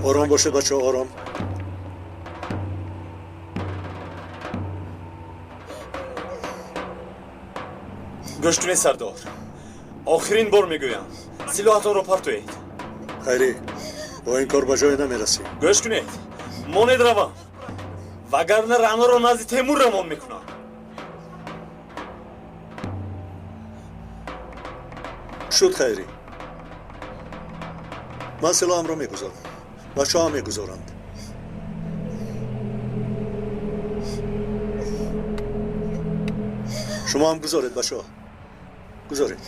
آرام باشه بچه آرام. گوش کنید سردار. آخرین بار میگویم سلاحتان رو پرتوید. خیری با این کار به جای نمیرسی. گوش کنید مانید روم وگرنه رعنا رو نزد تیمور رمان میکنم. شد خیری. من سلاحم رو میگذارم. بچه ها میگذارند. شما هم گذارید بچه ها. گذارید.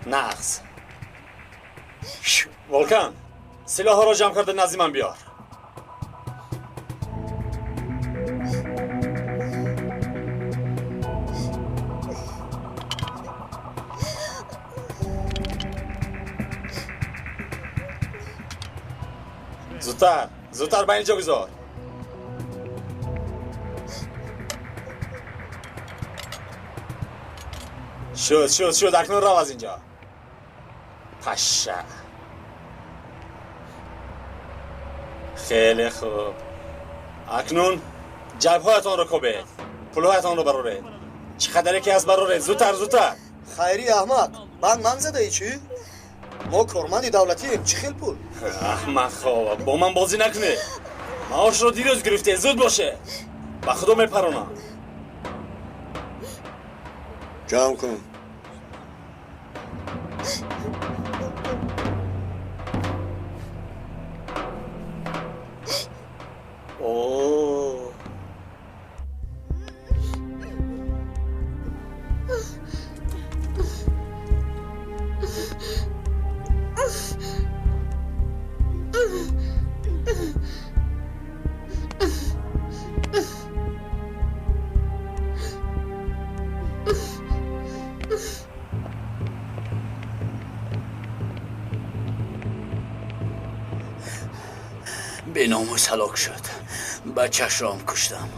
نقص ولکن سلاح ها را جمع کرده نزد من بیار. زودتر به اینجا گذار. شد اکنون رو از اینجا. پشه خیلی خوب. اکنون جبهایتان رو کوبید. پلوهایتان رو برارید. چقدر که از برارید. زودتر. خیری احمق من زده ای چی؟ ما کارمند دولتیم چی خیل پول؟ احمق خواب با من بازی نکنه. معاش رو دیروز گرفته. زود باشه به خدا میپرونم. جمع کن. اوه به ناموس هلاک شد. بچه‌ش را هم کشتم.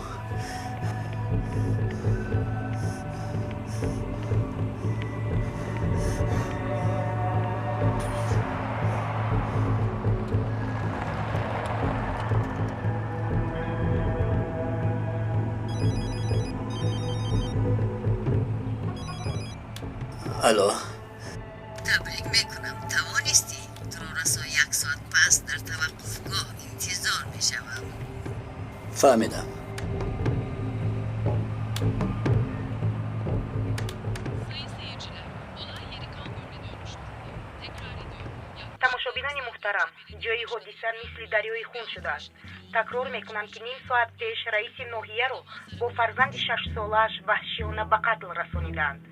الو تبریک میکنم توانستی تو را 1 ساعت پس در توقفگاه انتظار میشوم. فهمیدم. тамошобинани муҳтарам, ҷои ҳодиса мисли дарёи хун шудааст. такрор мекунам ки ним соат пеш раиси ноҳияро бо фарзанди 6-солааш ваҳшиёна ба қатл расонидаанд.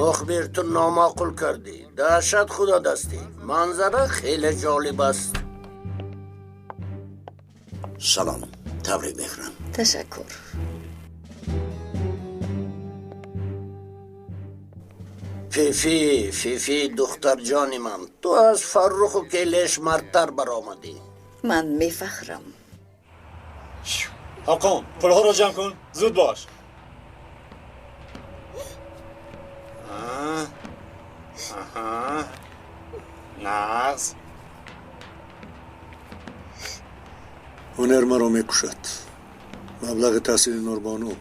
مخبر تو نامعقول کردی. دهشت خدا دستی. منظره خیلی جالب است. سلام. تبریک میکنم. تشکر. فیفی دختر جانی من، تو از فرخ و کلیش مرتر برآمدی. من میفخرم. حقان پلها را جمع کن. زود باش. نقص هنر مرا میکشد. مبلغ تحصیل نوربانو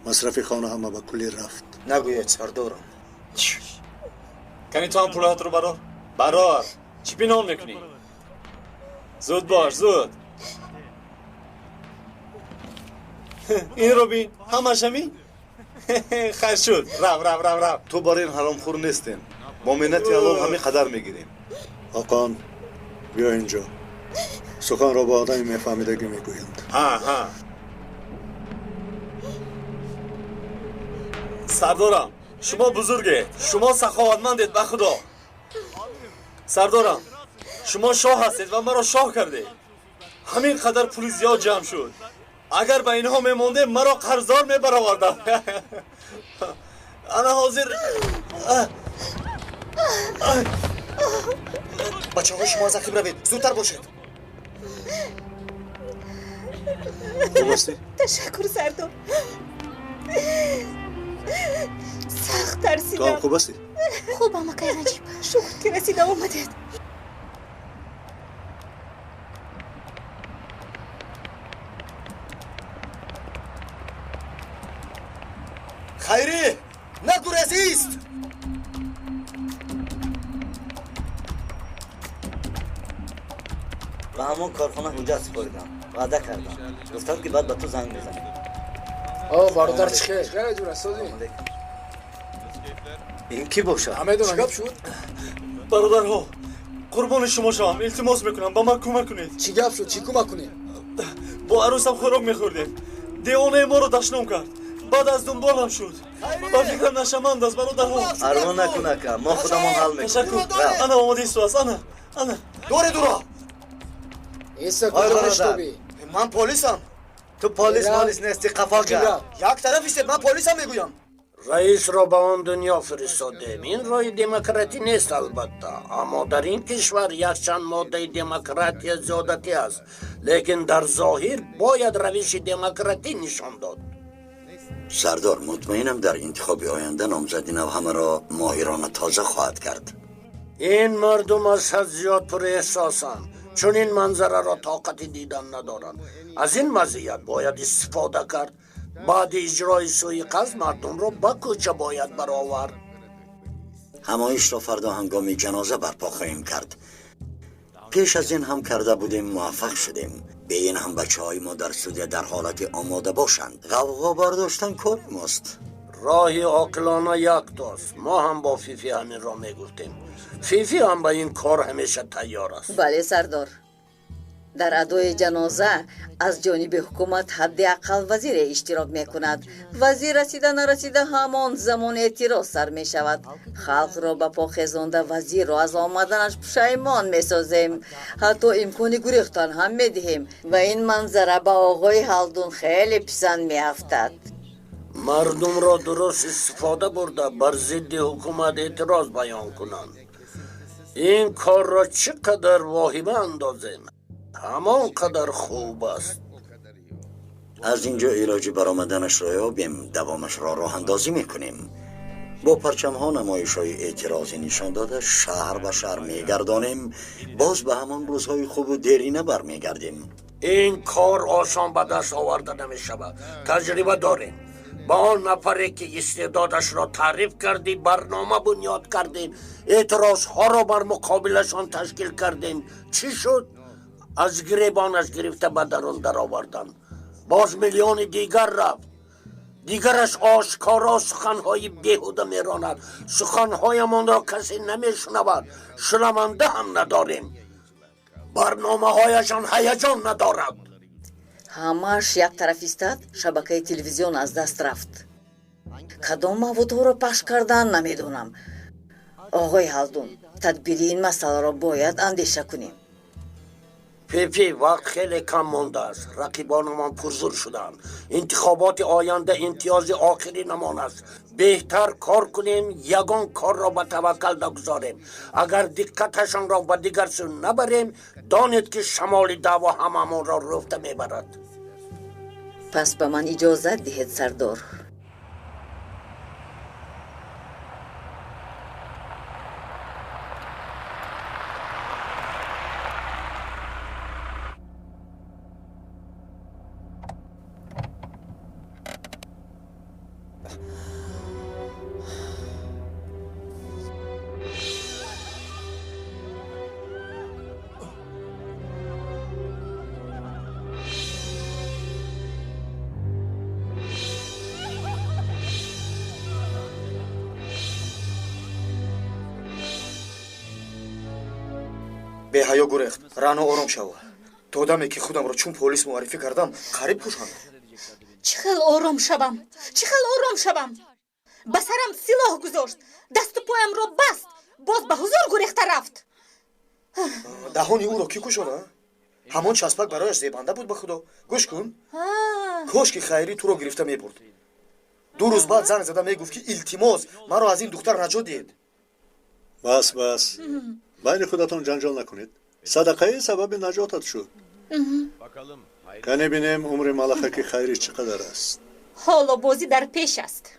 مصرف خانه همه به کلی رفت. نگوید سردارم. کنی تو هم پولهات رو برار چی پینهان میکنی؟ زود باش زود. این رو بین همش همی؟ خیر شد. رو تو برای این حرام خور نیستین. ما منتی الان همین قدر میگیریم. حقان بیا اینجا. سخن را با آدمی میفهمیدگی میگویند. ها سردارم شما بزرگید. شما سخاوتمندید به خدا. سردارم شما شاه هستید و مرا شاه کردید. همین قدر پول زیاد جمع شد. اگر به اینها میمونده مرا قرضدار میبرآوردم. انا حاضر. بچه های شما زخیم روید. زودتر باشید. خوب هستی؟ تشکر سردار. سخت تو هم ترسیدم. خوب هستی؟ خوبم آقای نجیب. شکر که رسیده آمدید. خیری نگو رزیست. و همون کارخانه اونجا سپردم. وعده کردم. گفتم که بعد به تو زنگ بزنم. برادر چی خیر؟ خیلی جور استادی. این کی باشه؟ همه دو نگب شد؟ برادرها قربان شما شوم التماس میکنم با من کمک کنید. چی گپ شد؟ چی کمک کنی؟ با عروسم خوراک میخوردیم. دیوانه ما رو دشنام کرد. بعد از دنبالم شد. با فکرم نشمند است برادرها. ارمان نکنه که ما خودمون حل میکنیم. تشکر. انا آماده است. انا. دوره دورا. ایسا آی کدامش برادر. تو بی؟ من پلیسم. تو پلیس برم. مالیس نیستی قفا کرد. یک طرفیست من پلیسم میگویم. رئیس را به آن دنیا فرستادیم. این رای دموکراتی نیست البته، اما در این کشور یک چند ماده دموکراتی زیادتی است، لیکن در ظاهر باید روش دموکراتی نشان داد. سردار مطمئنم در انتخاب آینده نامزدی نو همه را ماهرانه تازه خواهد کرد. این مردم از حد زیاد پر احساسند، چون این منظره را طاقت دیدن ندارند. از این مزیت باید استفاده کرد. بعد اجرای سوءقصد مردم را به کوچه باید برآورد. همایش را فردا هنگام جنازه برپا خواهیم کرد. پیش از این هم کرده بودیم، موفق شدیم. به این هم بچه های ما در سودیه در حالت آماده باشند. غوغا برداشتن کار ماست. راه عاقلانه یک تاست. ما هم با فیفی همین را میگفتیم. فیفی هم به این کار همیشه تیار است. بله سردار. در ادای جنازه از جانب حکومت حداقل وزیر اشتراک میکند. وزیر رسیده نرسیده همان زمان اعتراض سر می شود. خلق را به پا خیزانده وزیر را از آمدنش پشیمان میسازیم. حتی امکان گریختن هم میدهیم و این منظره به آقای هلدون خیلی پسند میافتد. مردم را درست استفاده برده بر ضد حکومت اعتراض بیان کنند. این کار را چقدر واهمه اندازیم همان قدر خوب است. از اینجا علاج برآمدنش را یابیم، دوامش را راه اندازی میکنیم. با پرچم ها نمایش های اعتراضی نشان داده شهر به شهر میگردانیم. باز به همان روزهای خوب و دیرینه برمیگردیم. این کار آسان به دست آورده نمی شود. تجربه داریم. با آن نفری که استعدادش را تعریف کردی برنامه بنیاد کردیم. اعتراض ها را بر مقابلشان تشکیل کردیم. چی شد؟ از گریبانش گرفته به درون در آوردن. باز میلیون دیگر رفت. دیگرش آشکارا سخنهای بیهوده میراند. سخنهایمان را کسی نمیشنود. شنونده هم نداریم. برنامه هایشان هیجان ندارد. همش یک طرف استاد. شبکه تلویزیون از دست رفت. کدام موضوع را پخش کردن نمیدونم. آقای هلدون، تدبیر این مسئله را باید اندیشه کنیم. فیفی وقت خیلی کم مانده است. رقیبانمان پرزور شدند. انتخابات آینده امتیاز آخری نمان است. بهتر کار کنیم، یگان کار را به توکل نگذاریم. اگر دقتشان را به دیگر سو نبریم، دانید که شمال دعوا هممون را رفته میبرد. پس به من اجازت دهید سردار. بهایا گریخت. رано آرام شو. تو آدمی که خودم را چون پلیس معرفی کردم قریب پوشاند. چخل آرام شوم. به سرم سلاح گذاشت. دست و پایم را بست. باز به حضور گریخته رفت. دهانی او را کی کشاند؟ همان چسبک برایش زیبنده بود. به خدا گوش کن. کاش که خیری تو را گرفته میبرد. 2 روز بعد زنگ زده میگفت که التماس مرا از این دختر نجات دهید. بس بین خودتان جنجال نکنید. صدقه سبب نجاتت شد. کنه بینیم عمر ملخک خیری چقدر است. حالا بازی در پیش است.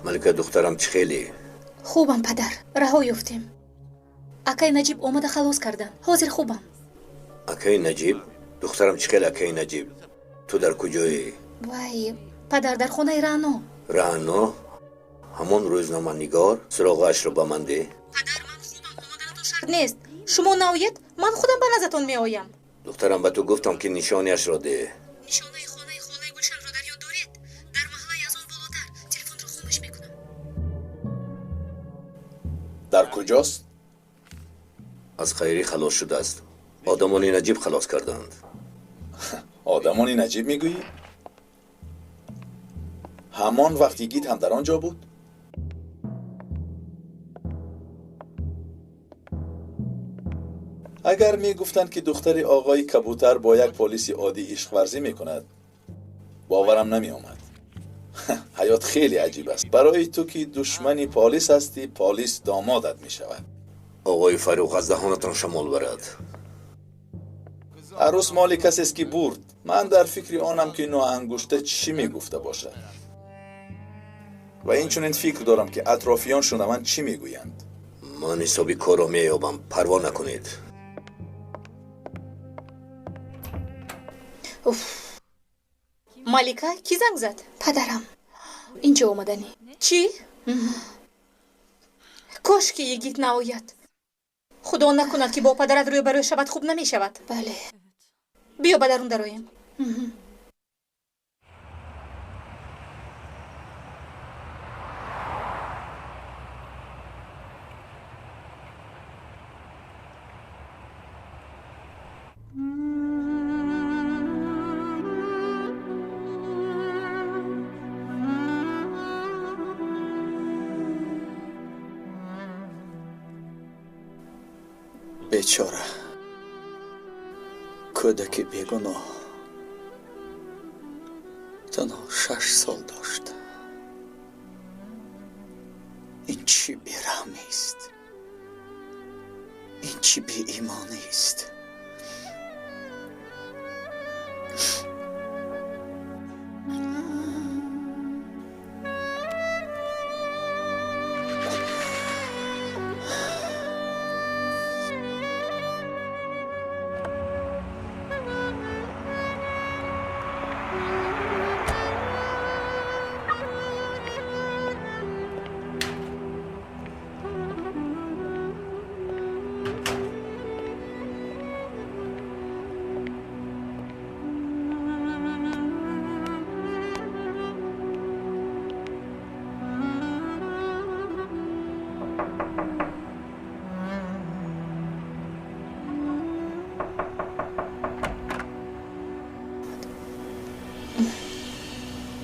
ملکه دخترم چی خیلی؟ خوبم پدر. رها یافتیم. اکای نجیب اومده خلاص کردن. حاضر خوبم. اکای نجیب؟ دخترم چی خیلی اکای نجیب؟ تو در کجایی؟ وای پدر در خونه رانو. رانو؟ همون روزنامه نگار سراغش رو با من ده؟ پدر من خوبم اومدن تو شرط نیست. شما ناوید من خودم به نزدتون می آیم. دخترم به تو گفتم که نشانیش رو ده. نشانه خانه گلشن رو در یاد دارید؟ در محله از آن بالاتر. تلفن رو خاموش میکنم. در کجاست؟ از خیری خلاص شده است. آدمان نجیب خلاص کردند. آدمان نجیب میگویی؟ همان وقتی گیت هم در آنجا بود؟ اگر میگفتند که دختر آقای کبوتر با یک پلیس عادی عشق ورزی میکند باورم نمی آمد. حیات خیلی عجیب است. برای تو که دشمنی پلیس هستی پلیس دامادت میشود. آقای فاروق از دهانتان شمال برد. عروس مال کسی است که برد. من در فکر آنم که نوع انگشته چی میگفته باشد و این چون این فکر دارم که اطرافیان شنوند چی میگویند. من حسابی کار را مییابم. پروا نکنید. مالیکا کی زنگ زد؟ پدرم. اینجا اومدنی. چی؟ کاش که یگیت ناید. خدا نکند که با پدرت روی برای شود خوب نمی شود. بله. بیا به درون درایم. بیچاره کودکی بیگناه تنها 6 سال داشت. این چی بیرحمی است؟ این چی بی ایمانی است؟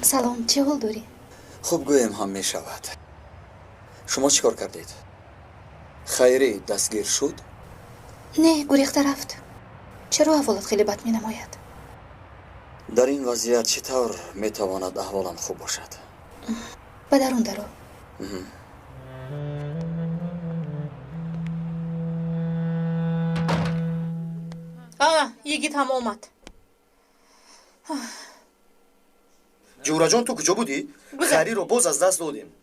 سلام چه حال داری؟ خوب گویم هم می شود. شما چیکار کردید؟ خیری دستگیر شد؟ نه گریخته رفت. چرا احوالت خیلی بد می نماید؟ در این وضعیت چطور می تواند احوالم خوب باشد؟ به درون درو. یگیت هم اومد. جورا جان تو کجا بودی؟ خیری رو باز از دست دادیم.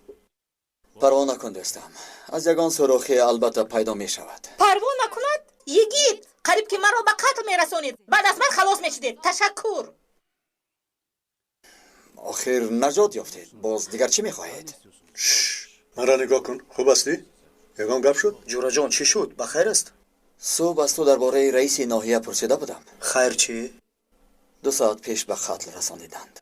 پروا نکن دوستم. از یگان سراخی البته پیدا می شود. پروا نکند؟ یگیت قریب که من را به قتل می رسونید. بعد از من خلاص می شدید. تشکر. آخر نجات یافتید. باز دیگر چی می خواهید؟ من را نگاه کن. خوب هستی؟ یگان گپ شد؟ جورا جان چی شد؟ بخیر است؟ صبح از تو درباره رئیس ناحیه پرسیده بودم. خیر چی؟ 2 ساعت پیش به قتل رسانیدند.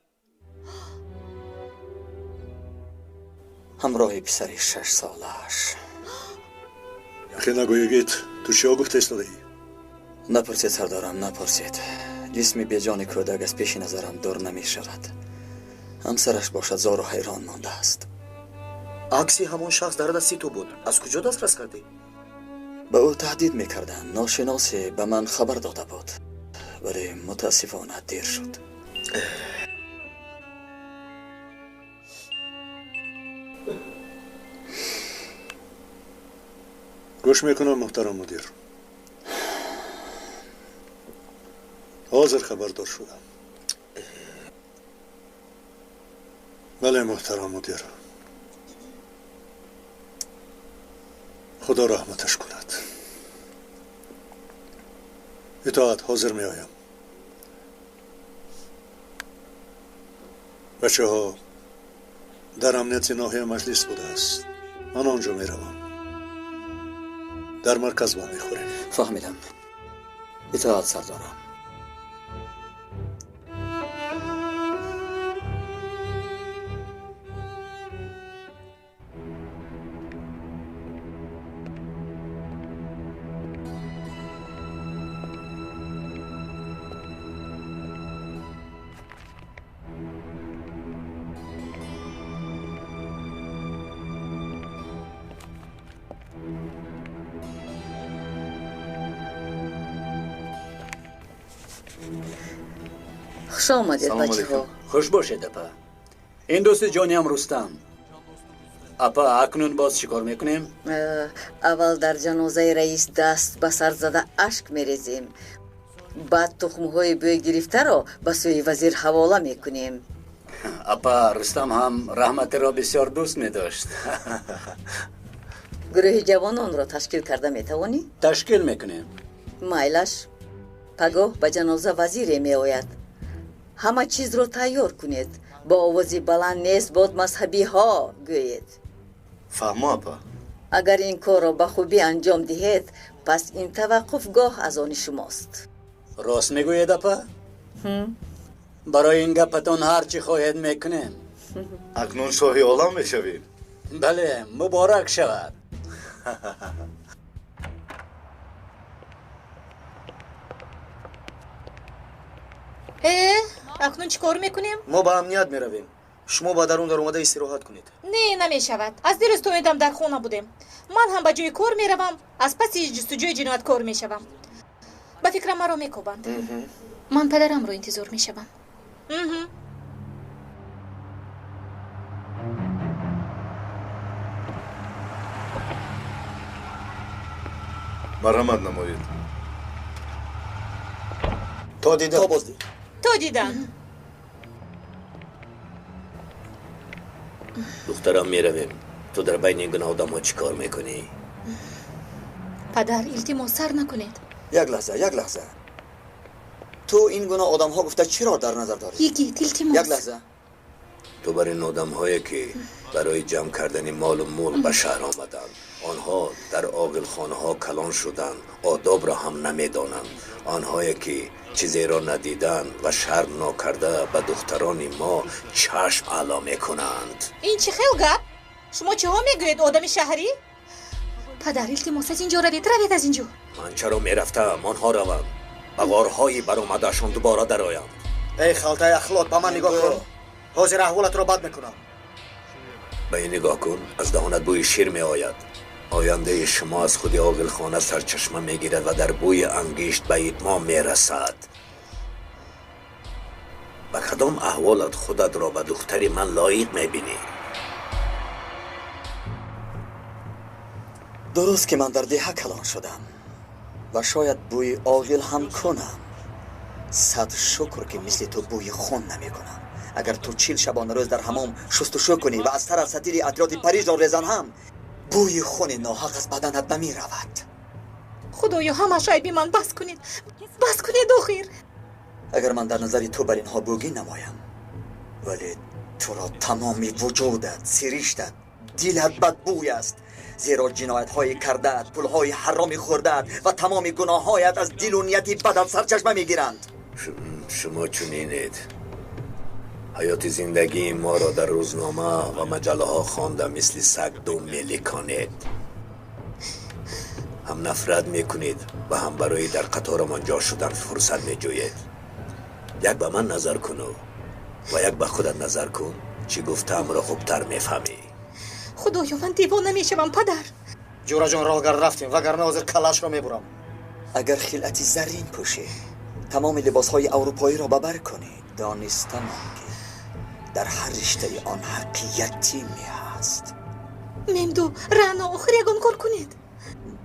همراه پسری 6 سالش. یخی نگویگید تو چیا گفته ایستاده ای؟ نپرسید سردارم نپرسید. جسمی بیجان کودک از پیش نظرم دور نمی شود. همسرش باشد زار و حیران مانده است. عکسی همان شخص در دستی تو بود. از کجا دسترس کردی؟ به او تهدید میکردند. ناشناسی به من خبر داده بود. ولی متاسفانه دیر شد. گوش میکنم محترم مدیر. حاضر خبردار شدم. بله محترم مدیر. خدا رحمتش کند. اطاعت حاضر می آیم. بچه ها در امنیت ناحیه مجلس بوده است. من آنجا می روم. در مرکز با می خوریم. فهمیدم. اطاعت سردارم. خوش آمدید بچه ها. خوش باشید اپا. این دوست جانی هم رستم. اپا اکنون باز چیکار میکنیم؟ اول در جنازه رئیس دست به سر زده اشک میریزیم. بعد تخمهای بوی گرفته را به سوی وزیر حواله میکنیم. اپا رستم هم رحمت را بسیار دوست میداشت. گروه جوانان را تشکیل کرده میتوانی؟ تشکیل میکنیم. مایلش پگاه به جنازه وزیر می آید. همه چیز رو تیار کنید. با آوازی بلند نیست بود مذهبی ها گویید. فهمو اپا. اگر این کار را به خوبی انجام دهید پس این توقفگاه از آن شماست. راست میگوید اپا؟ برای این گپتان هر چی خواهید میکنیم. اکنون شاهی عالم میشویم. بله مبارک شود. اکنون چی کار میکنیم؟ ما به امنیت میرویم. شما با درون در اومده استراحت کنید. نه نمیشود. از دیروز تومیدم در خونه بودیم. من هم به جای کار میروم. از پس جستجوی جنایت کار میشوم. به فکرم مرا میکوبند. من پدرم رو انتظار میشوم. مرحمت نمایید. تا دیدن. تا بازدید. تا دیدن. دخترم میرویم. تو در بین این گناه آدم ها چی کار میکنی؟ پدر التماس سر نکنید. یک لحظه. تو این گونه آدم ها گفته چرا در نظر داری؟ یکی التماس. یک لحظه. تو بر این آدم هایی که برای جمع کردن مال و مول به شهر آمدن، آنها در عاقل خانه ها کلان شدن، آداب را هم نمیدانند. آنهایی که چیزی را ندیدن و شرم نکرده به دختران ما چشم علا میکنند. این چه خیل گپ؟ شما چه ها میگوید آدم شهری؟ پدر التماس از اینجا روید از اینجا. من چرا میرفتم آنها روند و غارهایی برآمدهشان دوباره درآیند. ای خالته اخلاق به من نگاه کن. حاضر احوالت را بد میکنم. به این نگاه کن. از دهانت بوی شیر می آید. آینده شما از خودی عاقل خانه سرچشمه میگیرد و در بوی انگشت به اتمام میرسد. به کدام احوالت خودت را به دختری من لایق میبینی؟ درست که من در ده کلان شدم و شاید بوی عاقل هم کنم. صد شکر که مثل تو بوی خون نمی کنم. اگر تو 40 شبانه روز در حمام شستشو کنی و از سر سطیل اطراف پریز را ریزان هم بوی خون ناحق از بدنت نمی رود. خدایا همه عیبی من بس کنید آخر. اگر من در نظر تو بر اینها بوگی نمایم، ولی تو را تمامی وجودت، سریشتت، دلت بدبوی است، زیرا جنایت های کردت، پول های حرامی خوردت و تمام گناه هایت از دل و نیتی بدت سرچشمه میگیرند. شما چنینید. حیات زندگی ما را در روزنامه و مجله ها خوانده مثل سگ دم میلیکانید. هم نفرت میکنید و هم برای در قطارمان جا شدن فرصت میجویید. یک به من نظر کن و یک به خودت نظر کن. چی گفتم را خوبتر میفهمی. خدایا من دیوانه میشم پدر. جورا جان راهگر رفتیم وگرنه حاضر کلاش را میبرم. اگر خلعتی زرین پوشی تمام لباسهای اروپایی را ببر کنید. دانستم که در هر رشته آن حقیقتی می هست. ممدو رانا آخر یگان کار کنید.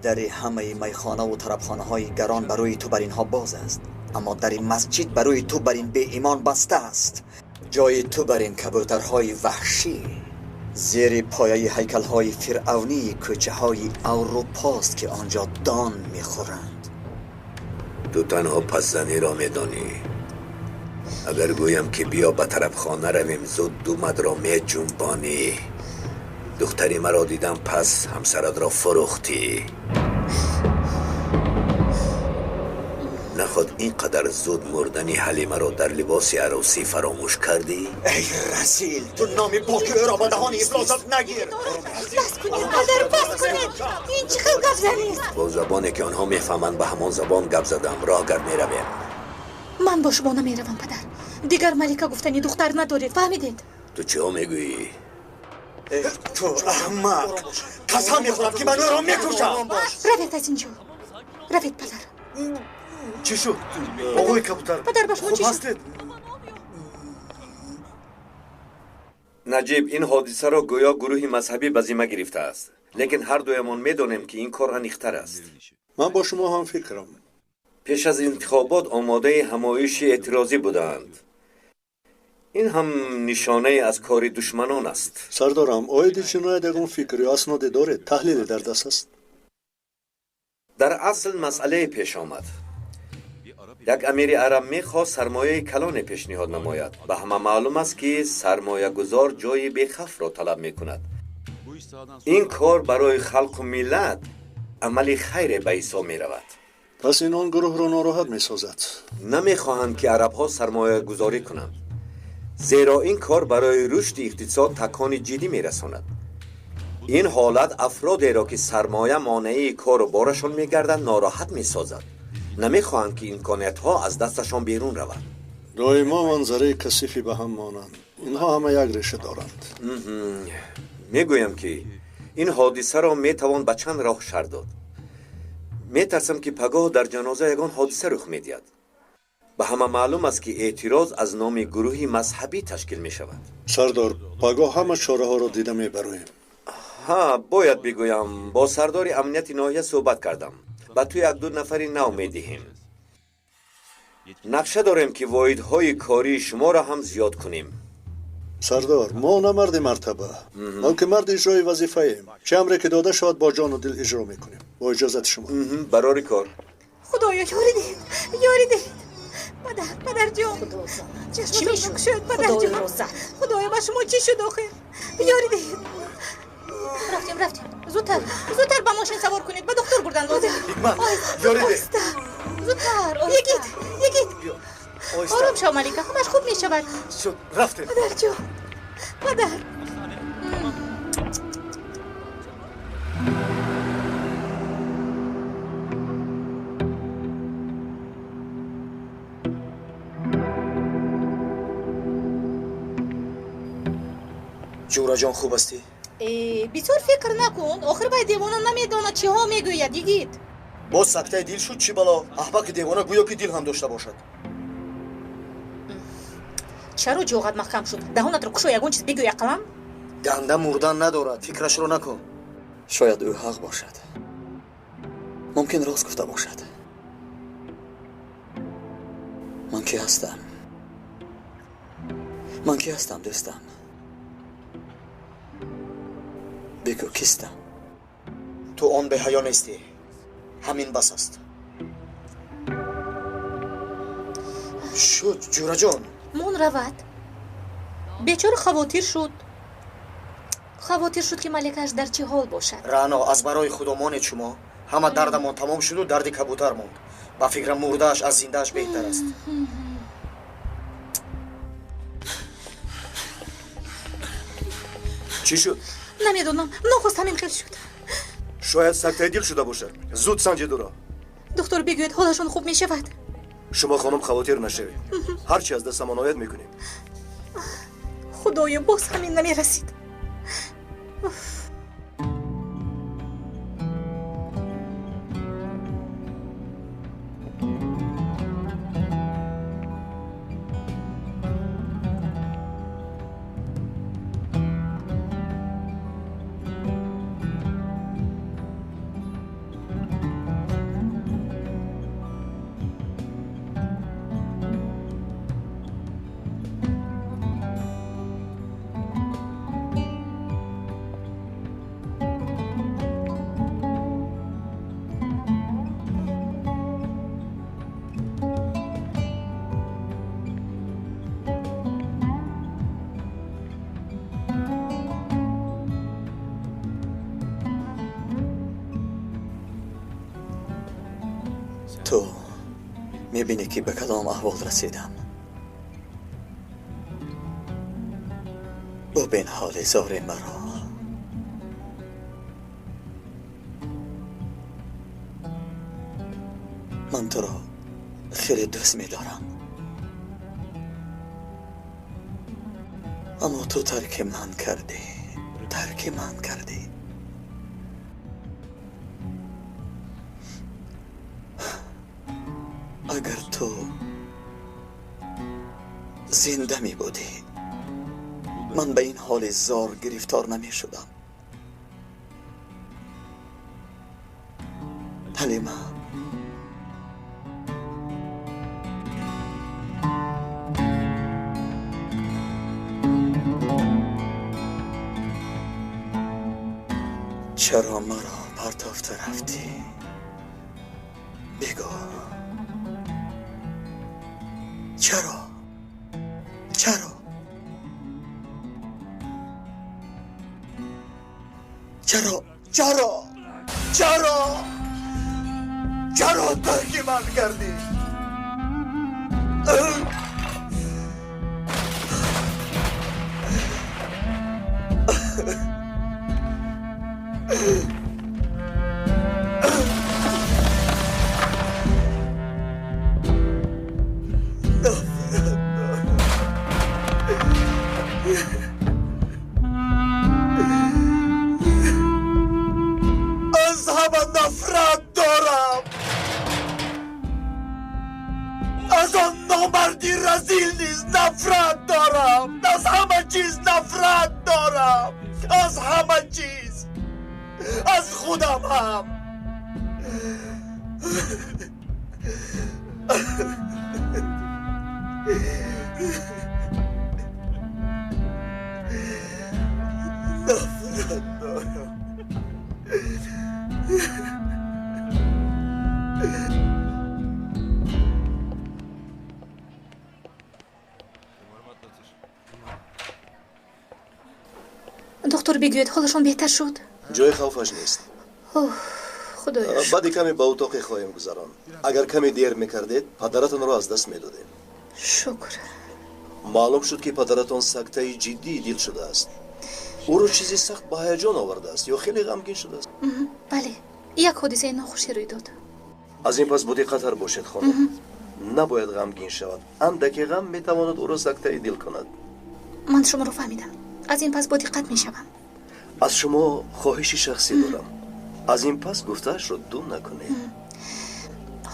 در همه میخانه و طربخانه های گران برای تو بر اینها باز است، اما در مسجد برای تو بر این بی ایمان بسته است. جای تو بر این کبوترهای وحشی زیر پایه هیکل‌های فرعونی کوچه های اروپاست که آنجا دان میخورند. تو تنها پس زنی را میدانی. اگر گویم که بیا به طرف خانه رویم زود دومد را می جنبانی. دختری مرا دیدم پس همسرت را فروختی. نخود اینقدر زود مردنی حلیمه را در لباس عروسی فراموش کردی؟ ای رسیل، تو نام پاک او را به دهان افلاسات نگیر. بس کنید پدر، بس کنید. این چه خیلی گپ زنید؟ با زبانی که آنها میفهمند به همان زبان گپ زدم. راه گر میرویم. من با شما نمیروم پدر. دیگر ملکه گفتنی دختر ندارید، فهمیدید؟ تو چه ها میگویی؟ تو احمق، قسم میخورم که من او را میکشم. روید از اینجا، روید پدر. چی شد؟ آقای کبوتر پدر به شما چی شد؟ نجیب این حادثه را گویا گروهی مذهبی به ذمه گرفته است، لیکن هر دویمان میدانیم که این کار انیختر است. من با شما هم فکرم. پیش از انتخابات آماده همایش اعتراضی بودند. این هم نشانه از کار دشمنان است. سردارم، آید جنایت یکون فکری اسنادی داره، تحلیل در دست است. در اصل مسئله پیش آمد. یک امیر عرب میخواست سرمایه کلان پیشنهاد نماید. به همه معلوم است که سرمایه گذار جای بیخف را طلب میکند. این کار برای خلق و ملت عملی خیر به حساب میرود. پس این آن گروه را ناراحت میسازد. نمیخواهند که عرب ها سرمایه گذاری کنند، زیرا این کار برای رشد اقتصاد تکان جدی میرساند. این حالت افرادی را که سرمایه مانعی کار و بارشان میگردند ناراحت میسازد. نمیخواهند که امکانیت ها از دستشان بیرون رود. دائما منظره کثیفی به هم مانند. اینها همه یک ریشه دارند. میگویم که این حادثه را میتوان به چند راه شرح داد. میترسم که پگاه در جنازه یگان حادثه رخ میدهد. به همه معلوم است که اعتراض از نام گروهی مذهبی تشکیل می شود. سردار، پگاه همه چاره ها را دیده میبرویم. ها، باید بگویم با سردار امنیت ناحیه صحبت کردم. به توی یک دو نفری نو میدهیم. نقشه داریم که واحدهای کاری شما را هم زیاد کنیم. سردار، ما نه مرد مرتبه، بلکه مرد اجرای وظیفه ایم. چه امری که داده شود با جان و دل اجرا میکنیم. با اجازت شما. برای کار. خدایا یاری دهید. پدر جان، چی میشد شد پدر جان؟ خدایا با شما چی شد آخه؟ یاری دهید. رفتیم زودتر با ماشین سوار کنید، به دکتر بردن لازم. یاری ده. زودتر یگید. آرام شو ملیکه، همش خوب میشود. شد رفتیم. پدر جان، پدر. جورا جان خوب هستی؟ بسیار فکر نکن، آخر باید دیوانه نمیداند چی ها میگوید. یگید باز سکته دل شد چی بلا؟ احمق دیوانه گویا که دل هم داشته باشد. چرا جوغت محکم شد؟ دهانت رو کشو، یگون چیز بگوی اقلم. گنده مردن ندارد، فکرش رو نکن. شاید او حق باشد، ممکن راست گفته باشد. من کی هستم دوستم؟ بگو کیستم؟ تو آن به حیا نیستی، همین بس است. شد جورا جان. مون رود. بیچاره خواطر شد که ملکش در چه حال باشد. رانا، از برای خدا مانید شما. همه دردمان تمام شد و درد کبوتر موند. با فکرم مردهش از زندهش بهتر است. چی شد؟ نمیدونم، نخواست همین خیل شد. شاید سکته دل شده باشد. زود سنجید او را. دکتر بگوید حالشون خوب میشود. شما خانم خواطر نشوید. هرچی از دستمان آید میکنیم. خدایا باز همین نمیرسید. تو میبینی که به کدام احوال رسیدم. ببین حال زار مرا. من تو را خیلی دوست می‌دارم، اما تو ترک من کردی. اگر تو زنده می بودی من به این حال زار گرفتار نمی شدم. حلیمه، چرا مرا پرتافته رفتی؟ بگو چرا؟ ترک من کردی؟ از همه نفرت دارم. از آن نامردی رزیل نیز نفرت دارم. از همه چیز نفرت دارم. از همه چیز. از خودم هم. نفرت دارم. دکتر بگوید حالشون بهتر شد؟ جای خوفش نیست. خدایا. بعد کمی به اتاق خواهیم گذران. اگر کمی دیر میکردید پدرتون را از دست میدادیم. شکر. معلوم شد که پدرتون سکته جدی دیل شده است. او رو چیزی سخت به هیجان آورده است یا خیلی غمگین شده است؟ بله، یک حادثه ناخوشی روی داد. از این پس با دقت‌تر باشید خانم. نباید غمگین شود. اندکی غم میتواند او را سکته دیل کند. من شما رو فهمیدم. از این پس با دقت میشوم. از شما خواهشی شخصی دارم. از این پس گفته‌اش را دون نکنید.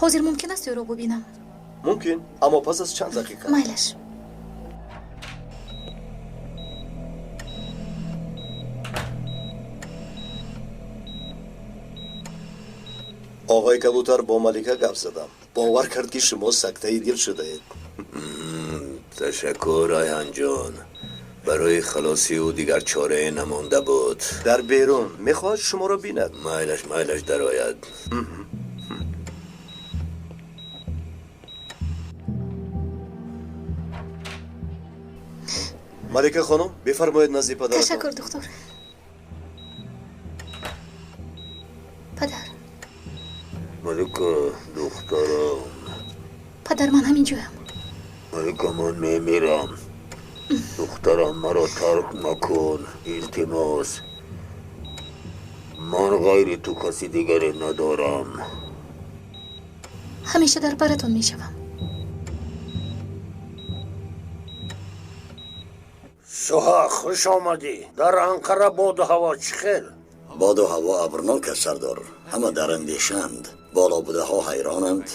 حاضر ممکن است او رو ببینم؟ ممکن، اما پس از چند دقیقه. مایلش. آقای کبوتر با ملکه گپ زدم. باور کرد که شما سکته دیل شده اید. تشکر ریحان جان. برای خلاصی او دیگر چاره نمانده بود. در بیرون میخواهد شما را بیند. مایلش در آید. ملکه خانم بفرمایید نزد پدرتان. تشکر دکتر. پدر. ملکه دخترم. پدر من همینجویم. ملکه من میمیرم. دخترم مرا ترک مکن. التماس. من غیر تو کسی دیگری ندارم. همیشه در براتون میشوم. سوها خوش آمدی. در انقره باد و هوا چخیل؟ باد و هوا ابرناک است سردار. همه در اندیشند. بالا بوده ها حیرانند.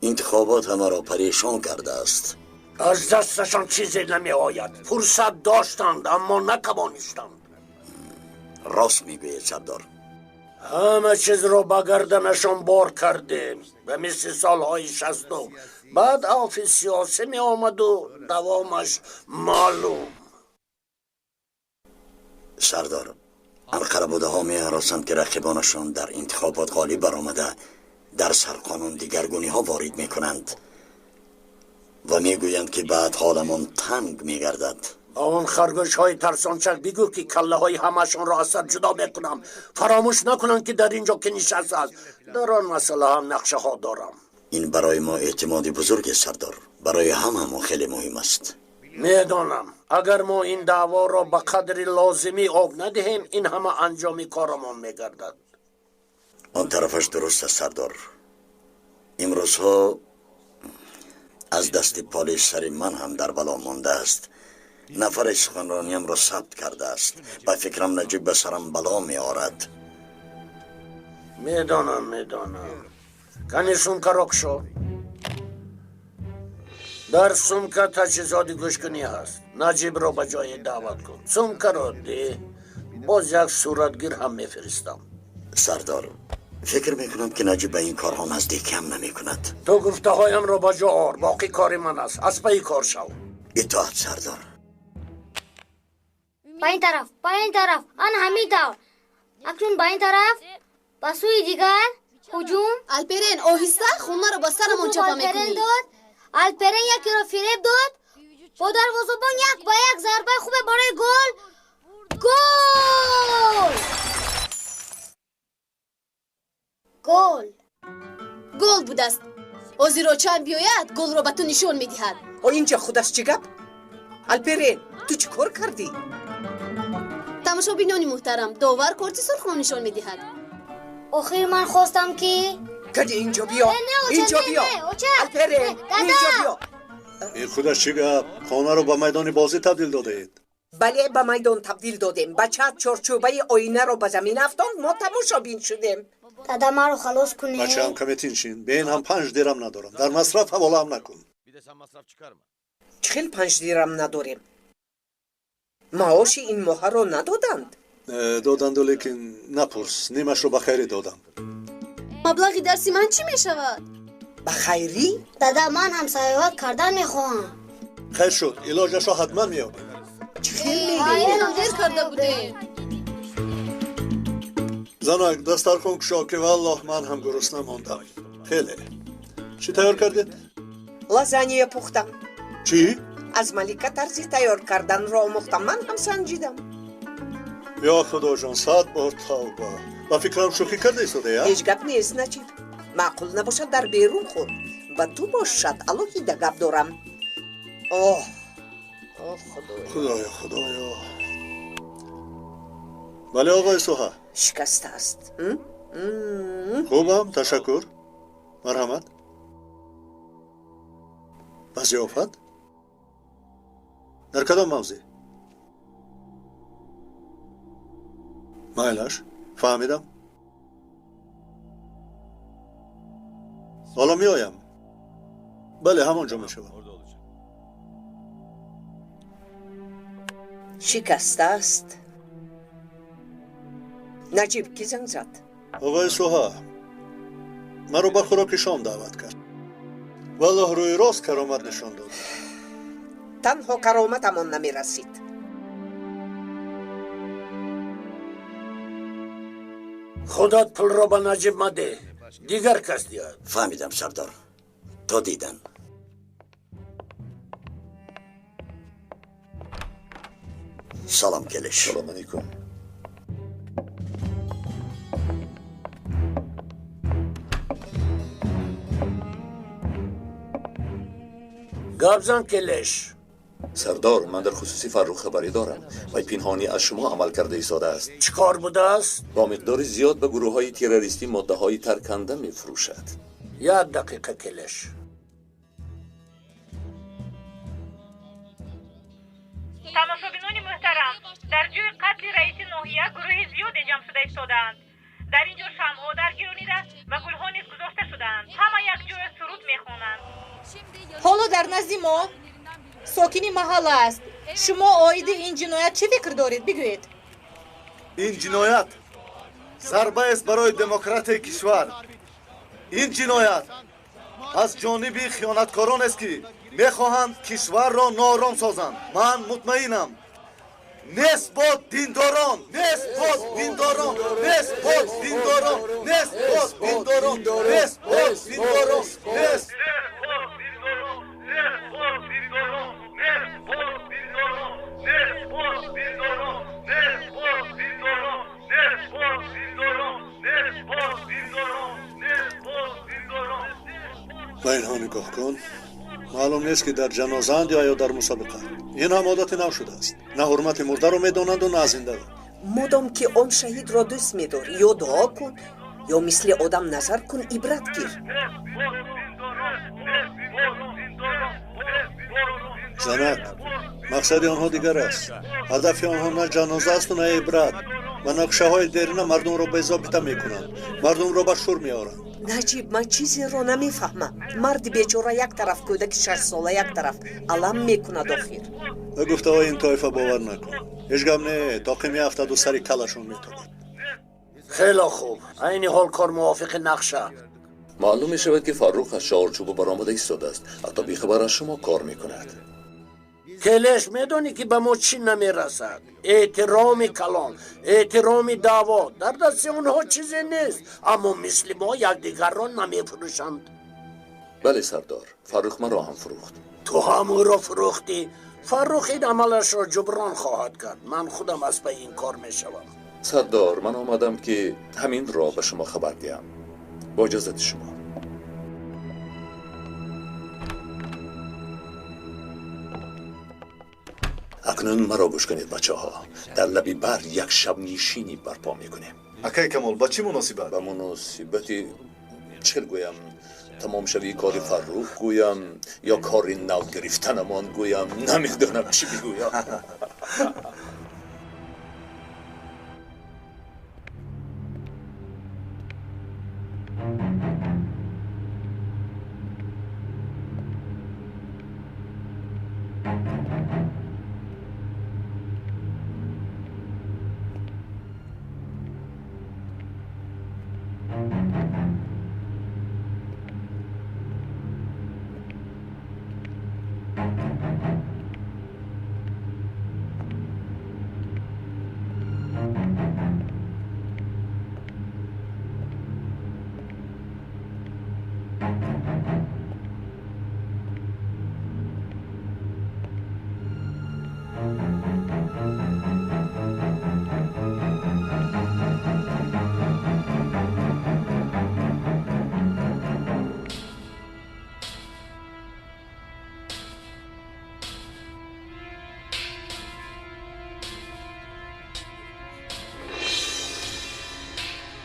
انتخابات همه را پریشان کرده است. از دستشان چیزی نمی آید. فرصت داشتند اما نتوانستند. راست میگوید سردار. همه چیز رو به گردنشان بار کردیم. به مثل سالهای 60. بعد آفیس سیاسی می آمد و دوامش معلوم. سردار، انقره بوده ها می هراسند که رقیبانشان در انتخابات غالب برآمده در سرقانون دیگرگونی ها وارد می کنند و می گویند که بعد حالمان تنگ می گردد. آن خرگوش های ترسانچک بگو که کله های همشان را از سر جدا میکنم. فراموش نکنند که در اینجا که نشسته است. در آن مسئله هم نقشه ها دارم. این برای ما اعتماد بزرگ سردار. برای همه خیلی مهم است. میدانم اگر ما این دعوا را به قدر لازمی آب ندهیم این همه انجامی کارمان میگردد. آن طرفش درست است سردار. امروزها از دست پالیس سر من هم در بلا مانده است. نفر سخنرانیم را ثبت کرده است. با فکرم نجیب به سرم بلا می آرد. میدانم کنی سمکه را کشو. در سمکه تجهیزات گوشکنی هست. نجیب را به جای دعوت کن. سمکه را ده. باز یک صورتگیر هم میفرستم. سردار فکر میکنم که نجیب به این کارها نزدیکی هم نمی کند. تو گفته هایم را به جا آر. باقی کار من است. از پی کار شو. اطاعت سردار. با این طرف آن همین طور. اکنون با این طرف با سوی دیگر هجوم. الپرین آهسته خونه رو با سرمون چپا میکنی. الپرین یکی رو فریب داد. با دروازه‌بان یک با یک ضربه خوبه برای گل بود است. اوزیروچان بیاید گل رو به تو نشون میدهد. و اینجا خودش چی گپ؟ الپرین تو چی کار کردی؟ تماشا بینانی محترم داور کارتی سرخ رو نشون میدهد. آخر من خواستم که کدی اینجا بیا. اینجا بیا الپرین اینجا بیا. این خودش چی گپ؟ خانه رو به میدان بازی تبدیل داده اید. بله به میدان تبدیل دادیم. بچه چارچوبه آینه رو به زمین افتاد ما تماشا بین شدیم. دادا ما رو خلاص کنی. بچه هم کمیتین شین. به این هم 5 درم ندارم. در مصرف حواله هم نکن. چخیل 5 درم نداریم. معاش این ماه رو ندادند. دادند لیکن نپرس. نیمش رو به خیری دادم. مبلغی درسی من چی میشود؟ به خیری؟ دادا من هم سیاحت کردن میخواهم. خیر شد. علاجش رو حتما میابیم. چخیل دیر کرده بودیم. زنک دسترخوان کشا که والله من هم گرسنه ماندم. خیلی. چی تیار کردید؟ لازانیه پختم. چی؟ از ملیکه طرزی تیار کردن را آموختم. من هم سنجیدم. یا خدا جان 100 بار توبه. با فکرم شوخی کرده ایستاده یا؟ هیچ گپ نیست نجیب. معقول نباشد در بیرون خور. با تو باشد الهی گپ دارم. اوه خدایا. بله آقای سوها. شکسته است. خوبم تشکر. مرحمت. وظیافت؟ در کدام موضوع؟ مایلش فهمیدم. حالا می آیم. بله همانجا می شوم. شکسته است. نجیب کی زنگ زد؟ آقای سوها من رو به خوراک شام دعوت کرد. والله روی راست کرامت نشان داد. تنها کرامتمان نمی رسید. خودت پول را به نجیب مده. دیگر کس دیاد. فهمیدم سردار. تا دیدن. سلام کلش. سلام علیکم. گابزن کلش. سردار من در خصوصی فرخ خبری دارم. وی پنهانی از شما عمل کرده ایستاده است. چیکار بوده است؟ با مقدار زیاد به گروه های تروریستی ماده های ترکنده می فروشد. 1 دقیقه کلش. تماشابینان محترم در جای قتل رئیس ناحیه گروه زیادی جمع شده ایستادند. در اینجا شمعها درگیرانیده و گلها نیز گذاشته شدند. همه یک جای سرود میخوانند. حالا در نزد ما ساکنی محل است. شما آید این جنایت چه فکر دارید بگویید؟ این جنایت ضربه است برای دموکراسی کشور. این جنایت از جانب خیانتکاران است که میخواهند کشور را ناآرام سازند. من مطمئنم نسبت دینداران نسبت دینداران نسبت دینداران نسبت دینداران نسبت دینداران با اینها نگاه کن. معلوم نیست که در جنازه‌اند یا در مسابقه. این هم عادت نو شده است. نه حرمت مرده رو میدانند و نه زنده رو. مادام که آن شهید را دوست می‌داری یا دعا کن یا مثل آدم نظر کن، عبرت گیر. زنک، مقصد آنها دیگر است. هدف آنها نه جنازه است و نه عبرت. و نقشه های دیرینه مردم را به ضابطه میکنند. مردم را به شور میارند. نجیب، من چیزی رو نمیفهمم. مرد بیچاره یک طرف، کودک 6 ساله یک طرف علم میکند آخر. به گفته های این طایفه باور نکن. هیچ گم نه، تاقی میافتد و سری کلشون میتابد. خیلی خوب، این حال کار موافق نقشه. معلوم می شود که فاروق از چهارچوب برآمده ایستاده است. حتی بیخبر از شما کار می کند. کلش میدونی که به ما چی نمیرسد. احترام کلان، احترام دعوا در دست اونها چیزی نیست، اما مثل ما یکدیگر را نمیفروشند. بله سردار، فاروق من را هم فروخت. تو هم او را فروختی؟ فاروق این عملش را جبران خواهد کرد. من خودم از به این کار میشوم. سردار، من آمدم که همین را به شما خبر دهم. با اجازت شما. اکنون مرا گوش کنید بچه ها. در لبی بر یک شب نشینی برپا میکنیم. اکای کمال، با چی مناسبت؟ با مناسبتی چل گویم؟ تمام شوی کار فاروق گویم یا کار نو گرفتنمان گویم؟ نمیدونم چی بگویم.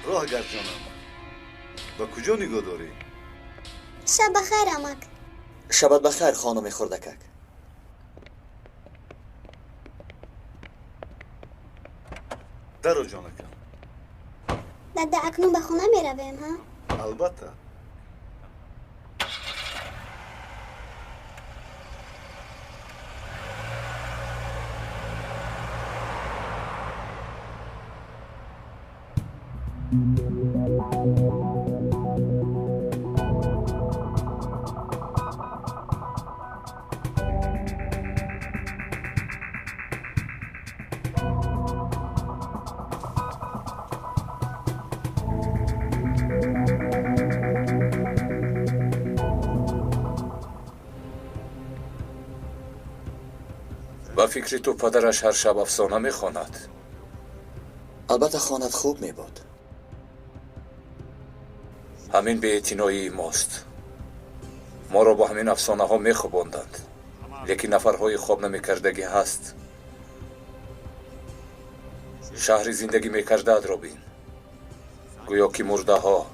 راه گرد جانم، با کجا نگاه داری؟ شب بخیر امک. شبت بخیر خانم خردکک. درو جانکم. داده اکنون به خونه می رویم ها؟ البته. با فکری تو پدرش هر شب افسانه میخواند؟ البته خواند خوب می بود. همین به اعتنایی ماست. ما را با همین افسانه ها میخواباندند، لیکن نفرهای خواب نمیکردگی هست. شهر زندگی میکردد را بین، گویا که مرده ها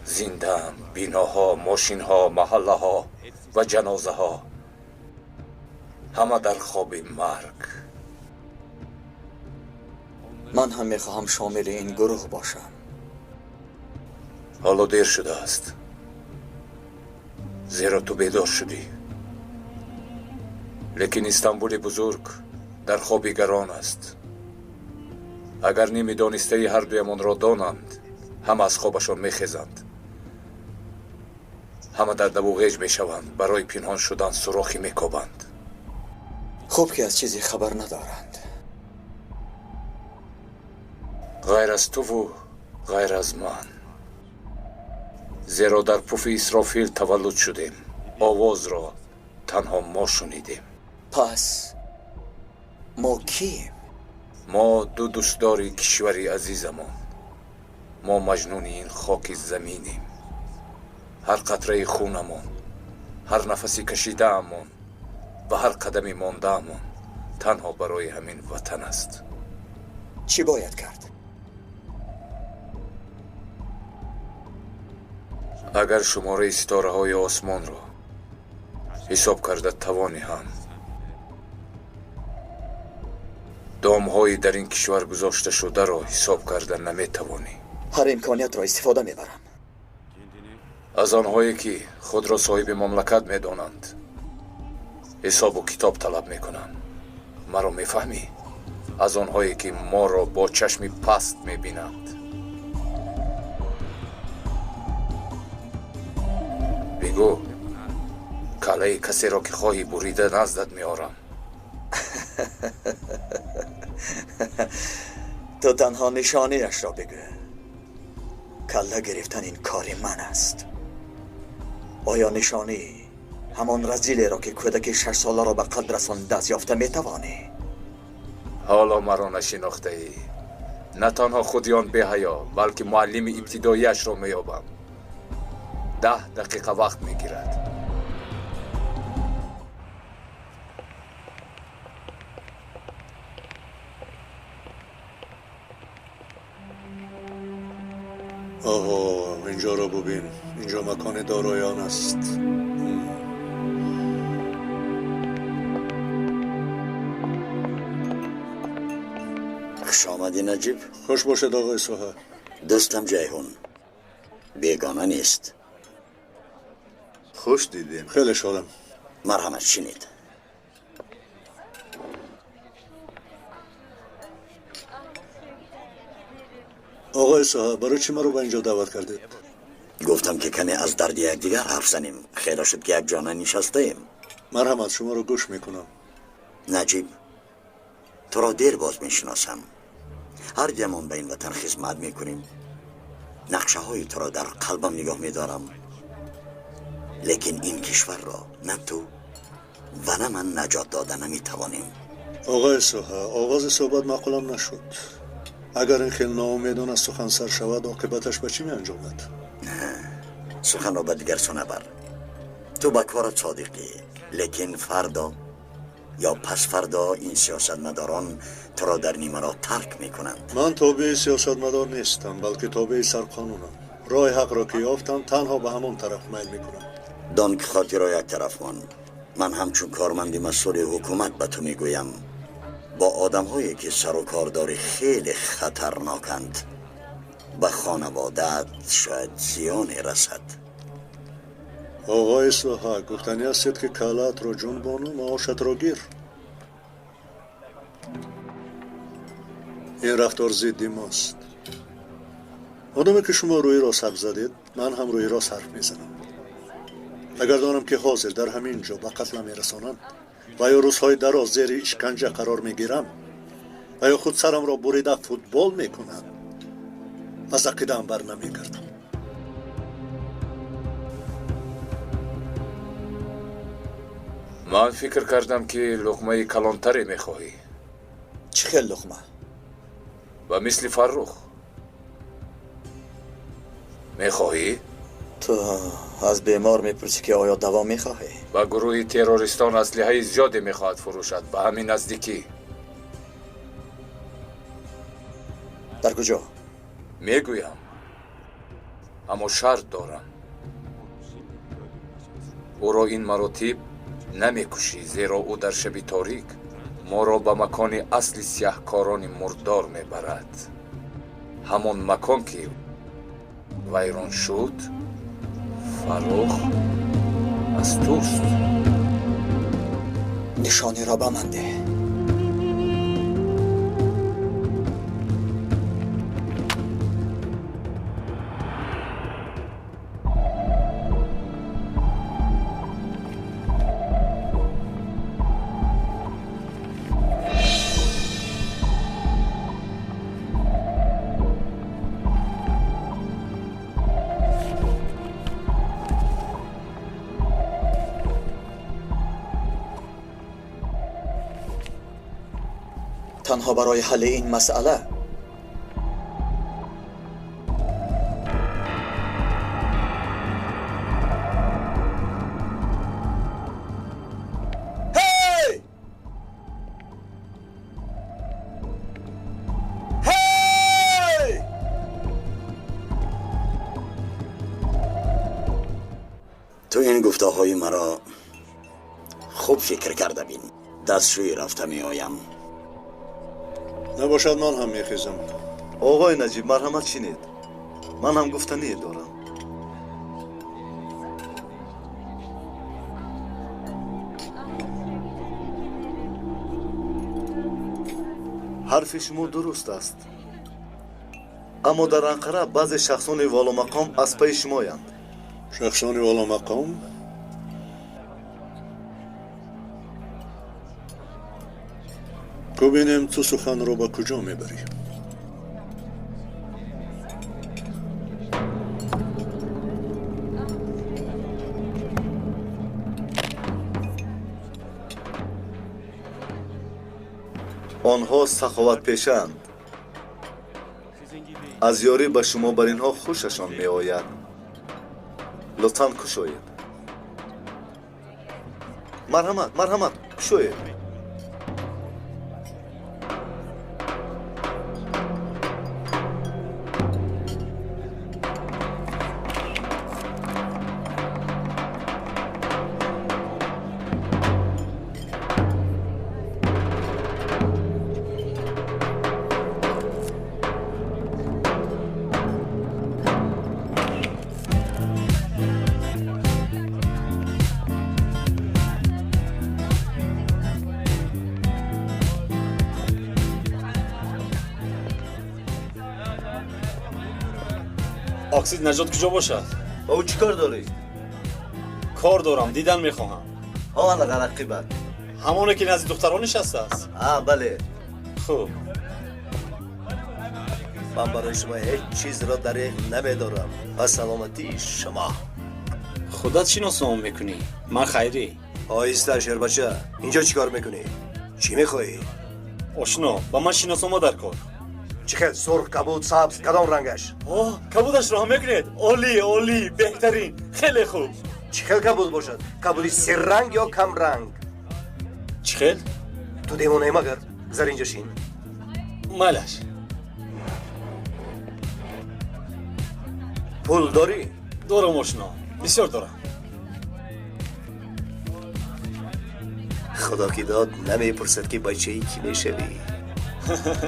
زندن، بیناها، ماشین ها، محله ها و جنازه ها همه در خواب مرگ. من هم میخواهم شامل این گروه باشم. حالا دیر شده است، زیرا تو بیدار شدی. لیکن استانبول بزرگ در خوابی گران است. اگر نمیدانسته هر دویمان را دانند، همه از خوابشان میخیزند. همه در دو غیج میشوند، برای پنهان شدن سوراخی میکوبند. خوب که از چیزی خبر ندارند. غیر از تو و غیر از من. زیرا در پف اسرافیل تولد شدیم. آواز را تنها ما شنیدیم. پس ما کیم؟ ما دو دوستدار کشوری عزیزمان. ما مجنون این خاک زمینیم. هر قطره خونمون، هر نفسی کشیده‌مون و هر قدمی مانده‌مون تنها برای همین وطن است. چی باید کرد؟ اگر شماره ستاره های آسمان رو حساب کرده توانی هم دام های در این کشور گذاشته شده رو حساب کرده نمیتوانی. هر امکانیت را استفاده میبرم. از آنهایی که خود را صاحب مملکت میدانند حساب و کتاب طلب میکنند. مرا میفهمی؟ از آنهایی که ما را با چشمی پست میبینند. بگو کله کسی را که خواهی بریده نزدت میارم. تو تنها نشانیش را بگو. کله گرفتن این کار من است. آیا نشانی همان رزیلی را که کودک 6 ساله را به قتل رسان دست یافته میتوانی؟ حالا مرا نشناخته ای. نه تنها خودیان به حیا بلکه معلم ابتداییش را میابم. 10 دقیقه وقت میگیرد. آقا اینجا رو ببین. اینجا مکان دارایان است. خوش آمدی نجیب. خوش باشد آقای سوها. دوستم جیهون بیگانه نیست. خوش دیدیم. خیلی شادم. مرحمت. شنید آقای سوها برای چی ما رو به اینجا دعوت کردید؟ گفتم که کمی از درد یکدیگر حرف زنیم. خیلی شد که یک جانه نشسته ایم. مرحمت. شما رو گوش میکنم. نجیب تو را دیر باز میشناسم. هر جمعون به این وطن خدمت میکنیم. نقشه های تو را در قلبم نگاه میدارم. لیکن این کشور را نه تو و نه من نجات داده نمیتوانیم. آقای سوها آغاز صحبت معقولم نشد. اگر این خیلی ناامیدانه سخن سر شود عاقبتش به چی می انجامد؟ نه سخن را به دیگر سو نبر. تو به کارت صادقی. لیکن فردا یا پس فردا این سیاستمداران تو را در نیمه را ترک میکنند. من تابع سیاستمدار نیستم بلکه تابع سرقانونم. راه حق را که یافتم تنها به همان طرف میل میکنم. دان که خاطر را یک طرف من همچون کارمندی مسئول حکومت به تو میگویم با آدم هایی که سر و کارداری خیلی خطرناکند به خانوادت شاید زیانی رسد. آقای سوها گفتنی است که کالات رو جنبان و معاشت رو گیر. این رفتار ضد ماست. آدمی که شما روی راست حرف زدید من هم روی راست حرف میزنم. اگر دانم که حاضر در همین جا به قتل میرسانند و یا روزهای دراز زیر اشکنجه قرار میگیرم و یا خود سرم را بریده فوتبال میکنم از عقیده‌ام بر نمیگردم. من فکر کردم که لقمه کلانتری میخواهی. چه خیلی لقمه؟ و مثل فرخ میخواهی؟ تو از بیمار میپرسی که آیا دوا میخواهی؟ و گروه تروریستان اسلحه زیادی میخواهد فروشد به همین نزدیکی. در کجا؟ میگویم اما شرط دارم. او را این مراتب نمیکشی زیرا او در شب تاریک ما را به مکان اصل سیاهکاران مردار میبرد. همون مکان که ویران شد فرخ از توست. نشانی را به من ده. تنها برای حل این مسئله تو این گفته های مرا خوب فکر کرده بین. دستشوی رفته می آیم. نباشد من هم میخیزم. آقای نجیب مرحمت شنید. من هم گفتنی دارم. حرف شما درست است. اما در انقره بعض شخصان والا مقام از پای شمایند. شخصان والا مقام؟ ببینیم تو سخن رو با کجا میبری؟ آنها سخاوت پیشند. از یاری به شما بر اینها خوششان می آید. لطفاً کشوید. مرحمت کشوید. اکسید نجات کجا باشد؟ او چی کار داری؟ کار دارم، دیدن میخواهم. آن رقیبت همونه که نزد دختران نشسته است. بله. خوب. من برای شما هیچ چیز را دریغ نمیدارم. و سلامتی شما. خودت چی ناسام میکنی؟ من خیری. آیسته شیر بچه. اینجا چی کار میکنی؟ چی میخوایی؟ آشنا با من شناسام در کار. چخیل سرخ کبود سبز کدام رنگش؟ کبودش رو هم میکنید؟ عالی بهترین. خیلی خوب. چخیل کبود باشد؟ کبودی سر رنگ یا کم رنگ؟ چخیل؟ تو دیوانه مگر بذار اینجا شین. مالش پول داری؟ دارم آشنا، بسیار دارم. خدا کی داد نمیپرسد که بچه‌ای کی میشوی.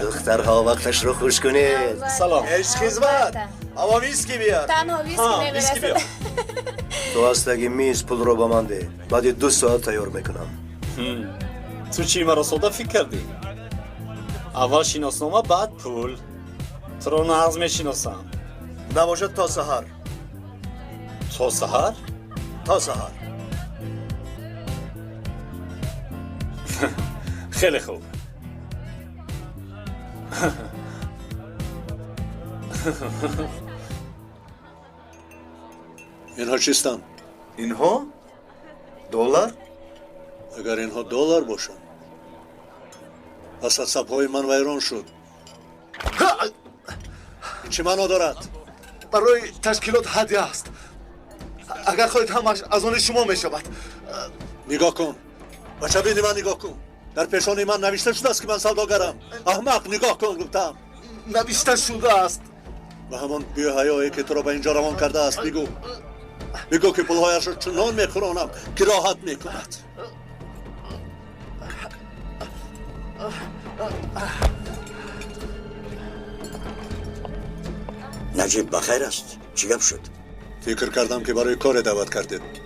دخترها وقتش رو خوش کنید. سلام. عشق خدمت. اما ویسکی بیار. تنها ویسکی بیار. تو هستگی میز پول رو به من ده. بعد 2 ساعت تیار میکنم. تو چی مرا سودا فکر کردی؟ اول شناسنامه بعد پول. تو رو ناز میشناسم. نباشد تا سحر. تا سحر؟ تا سحر. خیلی خوب. اینها چیستن؟ اینها؟ دلار؟ اگر اینها دلار باشن پس عصبهای من ویران شد. چی معنا دارد؟ برای تشکیلات هدیه است. اگر خواهید همش از آن شما می شود. نگاه کن بچه، بینی من نگاه کن. در پیشانی من نوشته شده است که من سوداگرم. احمق نگاه کن گفتم. نوشته شده است. و همان بی حیایی که تو را به اینجا روان کرده است بگو که پولهایش را چنان میخورانم که راحت میکند. نجیب بخیر است؟ چی گپ شد؟ فکر کردم که برای کار دعوت کردید.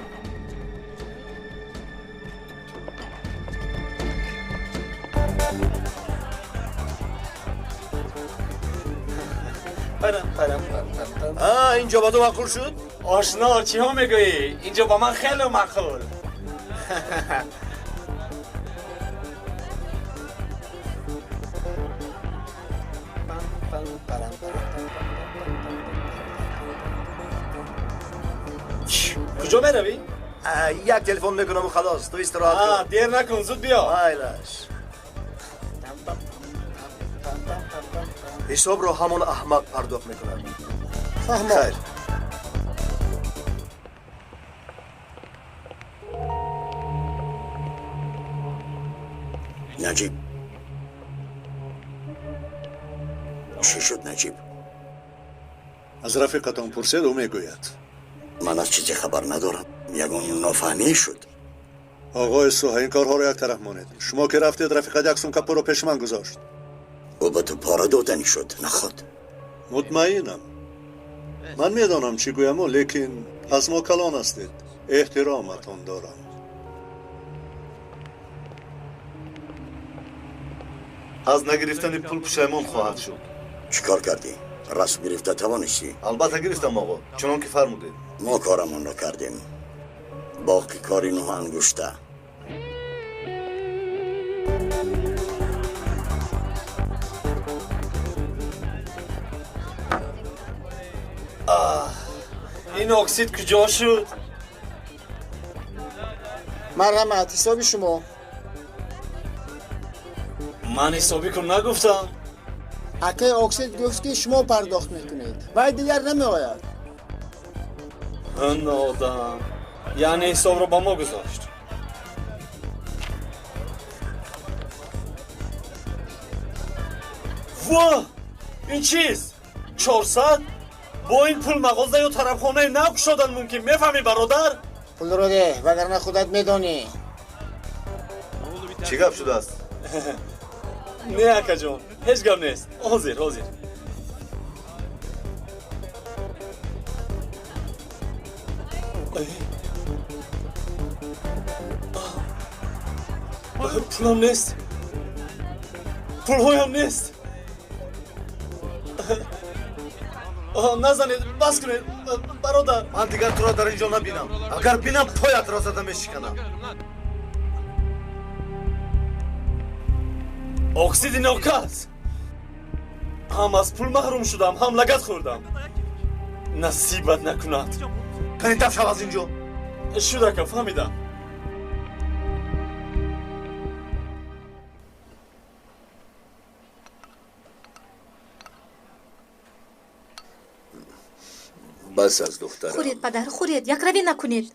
اینجا با تو معقول شد؟ آشنا چی ها میگویی؟ اینجا با من خیلی معقول. کجا میروی؟ یک تلفن میکنم و خلاص. تو استراحت کن. دیر نکن، زود بیا. ایلش حساب رو همون احمق پرداخت میکنم. خیر. نجیب چی شد نجیب؟ از رفیقتان پرسید و میگوید من از چیزی خبر ندارم. یگون نافهمی شد. آقای سوها این کارها رو یک طرف مانید. شما که رفتید رفیقت یک سوم کپور رو پیش من گذاشت. او به تو پاره دادنی شد نخود. مطمئنم. من میدانم چی گویم لیکن از ما کلان هستید. احترامتون دارم. از نگرفتن پول پشیمان خواهد شد. چیکار کردی؟ رسم گرفته توانستی؟ البته گرفتم آقا، چنان که فرمودید. ما کارمون رو کردیم. باقی کاری نه انگشته. این اکسید کجا شد؟ مرحمت حسابی شما. من حسابی کن نگفتم. اکه اکسید گفت که شما پرداخت میکنید و دیگر نمی آید. آدم یعنی حساب رو با ما گذاشت. واه این چیز 400 با این پول مغازه یا طرفخانه نو شدن ممکن. میفهمی برادر؟ پول رو ده وگرنه خودت میدانی. چی گپ شده است؟ نه اکا جان هیچ گپ نیست. حاضر پولم نیست. پول هایم نیست. نزنید بس کنید برادر. من دیگر تو را در اینجا نبینم. اگر بینم پایت را زده میشکنم. اکسید نوکس. هم از پول محروم شدم هم لگد خوردم. نصیبت نکند. کنی تف شو از اینجا. شده که فهمیدم. بس از دخترم. خورید پدر خورید یک روی نکنید.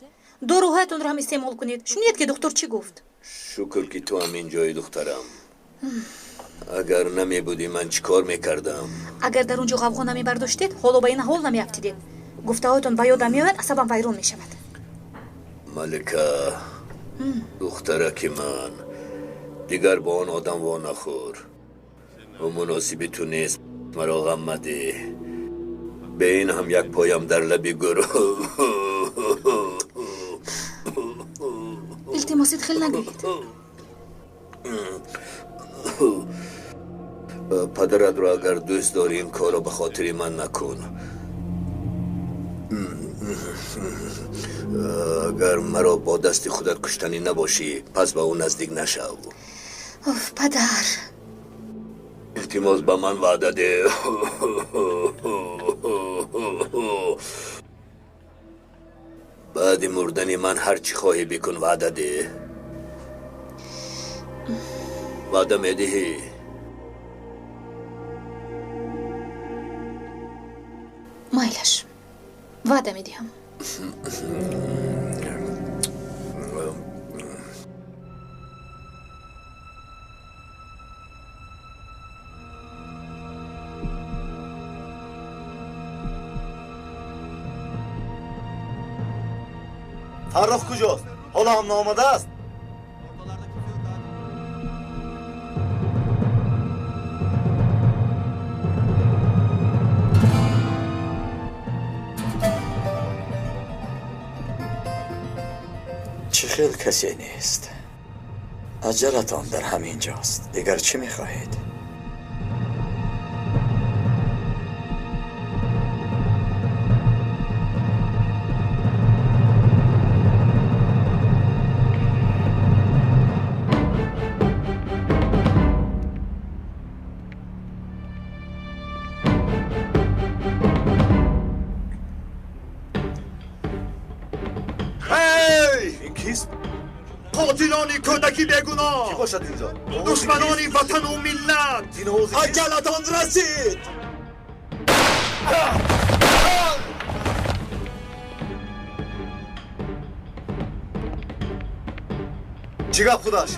دو روحتون رو هم استعمال کنید. شنید که دکتر چی گفت؟ شکر که تو هم اینجای دخترم. اگر نمی بودی من چیکار میکردم؟ اگر در اونجا غوغا نمی برداشتید حالا به این حال نمی افتیدید. گفته هایتون به یادم میاد عصبم ویران می شود. ملکه دخترک من دیگر با آن آدم وا نخور. و مناسبی تو نیست مرا غم مده. به این هم یک پایم در لبی گرو. التماسید خیلی نگوید. پدرت را اگر دوست داری این کارو به خاطر من نکن. اگر مرا با دست خودت کشتنی نباشی پس به اون نزدیک نشو. اوف پدر التماس به من وعده ده. بعد مردن من هر چی خواهی بکن وعده ده. وعده میدهی؟ مایلش وعده میدیم. فرخ کجاست؟ حالا هم نامده است. چه خیل کسی نیست. عجلتان در همین جاست. دیگر چی میخواهید؟ قاتلانی کودکی بگناه چی باشد اینجا؟ دشمنانی وطن و ملت. عجلتان رسید. چی گپ خودش؟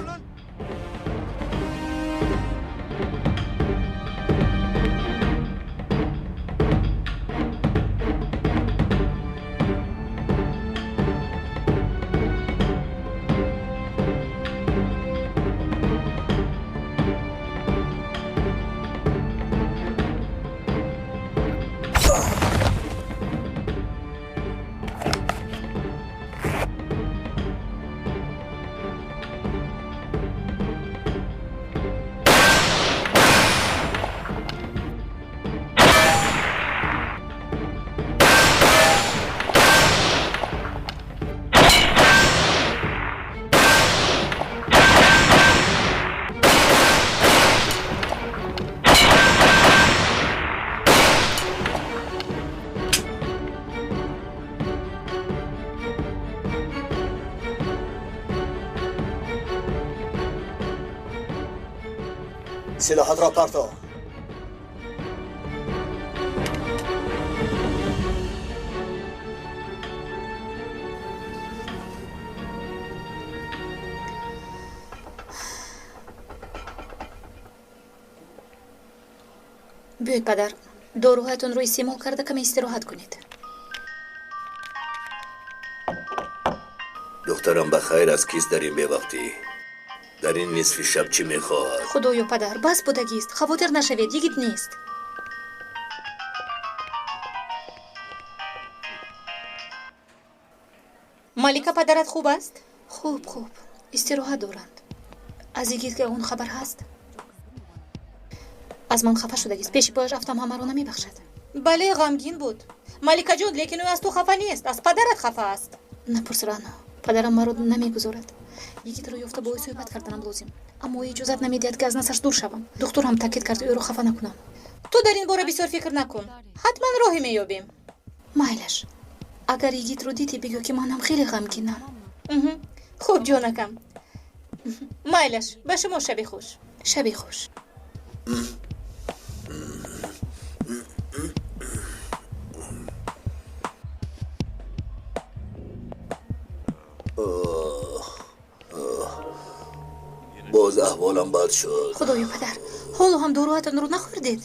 سلاحت را پرتاب. بیایید پدر، داروهایتون رو استعمال کرده کمی استراحت کنید. دخترم بخیر از کیست در این وقتی؟ در این نصف شب چی میخواهد؟ خدایا پدر، بس بودگی است. خواطر نشوید، یگید نیست. مالکا پدرت خوب است؟ خوب استراحت دارند. از یگید که اون خبر هست؟ از من خفه شدگی است. پیش پایش رفتم همه رو نمیبخشد. بله غمگین بود مالکا جون، لیکن او از تو خفه نیست، از پدرت خفه است. نپرس رانا، پدرم مرا نمیگذارد. یکی رو یافته با او صحبت کردنم لازم، اما او اجازت نمیدهد که از نظرش دور شوم. دکتر هم تاکید کرد او رو خفه نکنم. تو در این باره بسیار فکر نکن، حتما راهی مییابیم. مایلش اگر یگیت رو دیدی بگو که منم خیلی غمگینم. خوب جانکم. مایلش به شما شبی خوش. شبی خوش. باز احوالم بد شد. خدایا پدر، حالا هم داروهاتون رو نخوردید؟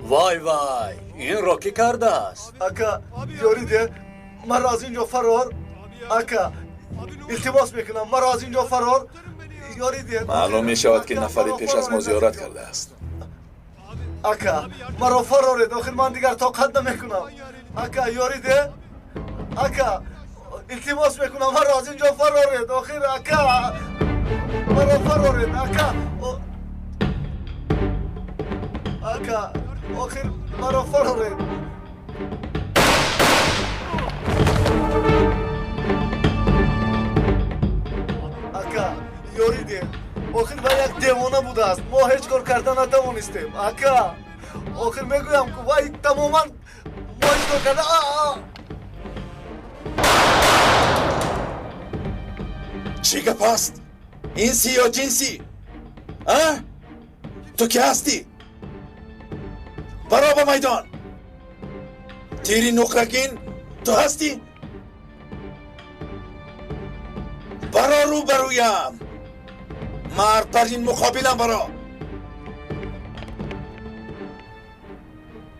وای وای، این را کی کرده است؟ اکا یاریده مرا از اینجا فرار. اکا التماس میکنم مرا از اینجا فرار. یاریده معلوم می شود که نفری پیش از ما زیارت کرده است. اکا مرا فراره، داخل من دیگر طاقت نمیکنم. اکا یاریده اکا التماس میکنم مرا از اینجا فراره، داخل اکا مرا فراره. اکا اکا آخر مرا فراره. اکا یاریده آخر با یک دیوانه بوده است، ما هیچ کار کردن نتوانستیم. اکا آخر میگویم که وای تماما ما هیچ کار کردن. چی گپ است؟ اینسی یا جنسی؟ تو که هستی؟ برا به میدان. تیری نقرگین تو هستی؟ برا رو برویم. مرد در این مقابلم برا.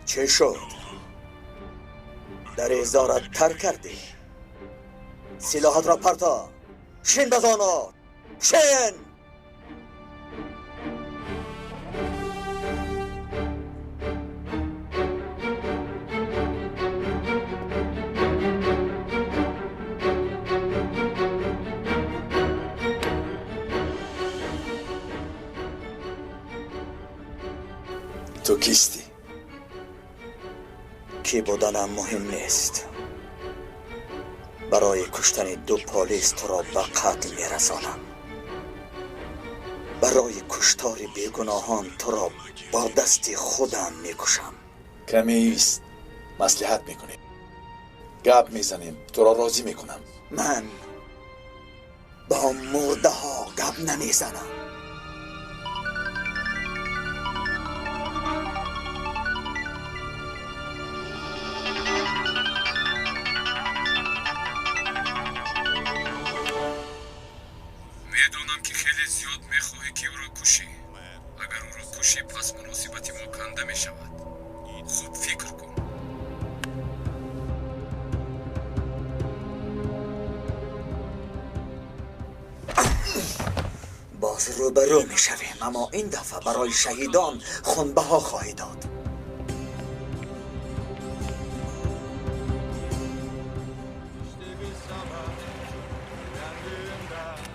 چه شد؟ در ازارت تر کردی؟ سلاحت را پرتا. شین بزانا، شین. تو کیستی؟ کی بودنم مهم نیست. برای کشتن دو پلیس تو را به قتل میرسانم. برای کشتار بیگناهان تو را با دست خودم میکشم. کمی ایست، مصلحت میکنیم، گپ میزنیم، تو را راضی میکنم. من با مرده ها گپ نمیزنم. میدونم که خیلی زیاد میخواهی که او را کشی. اگر او را کشی پس مناسبت ما کنده میشود. خوب فکر کن. باز روبرو میشویم، اما این دفعه برای شهیدان خونبها خواهی داد.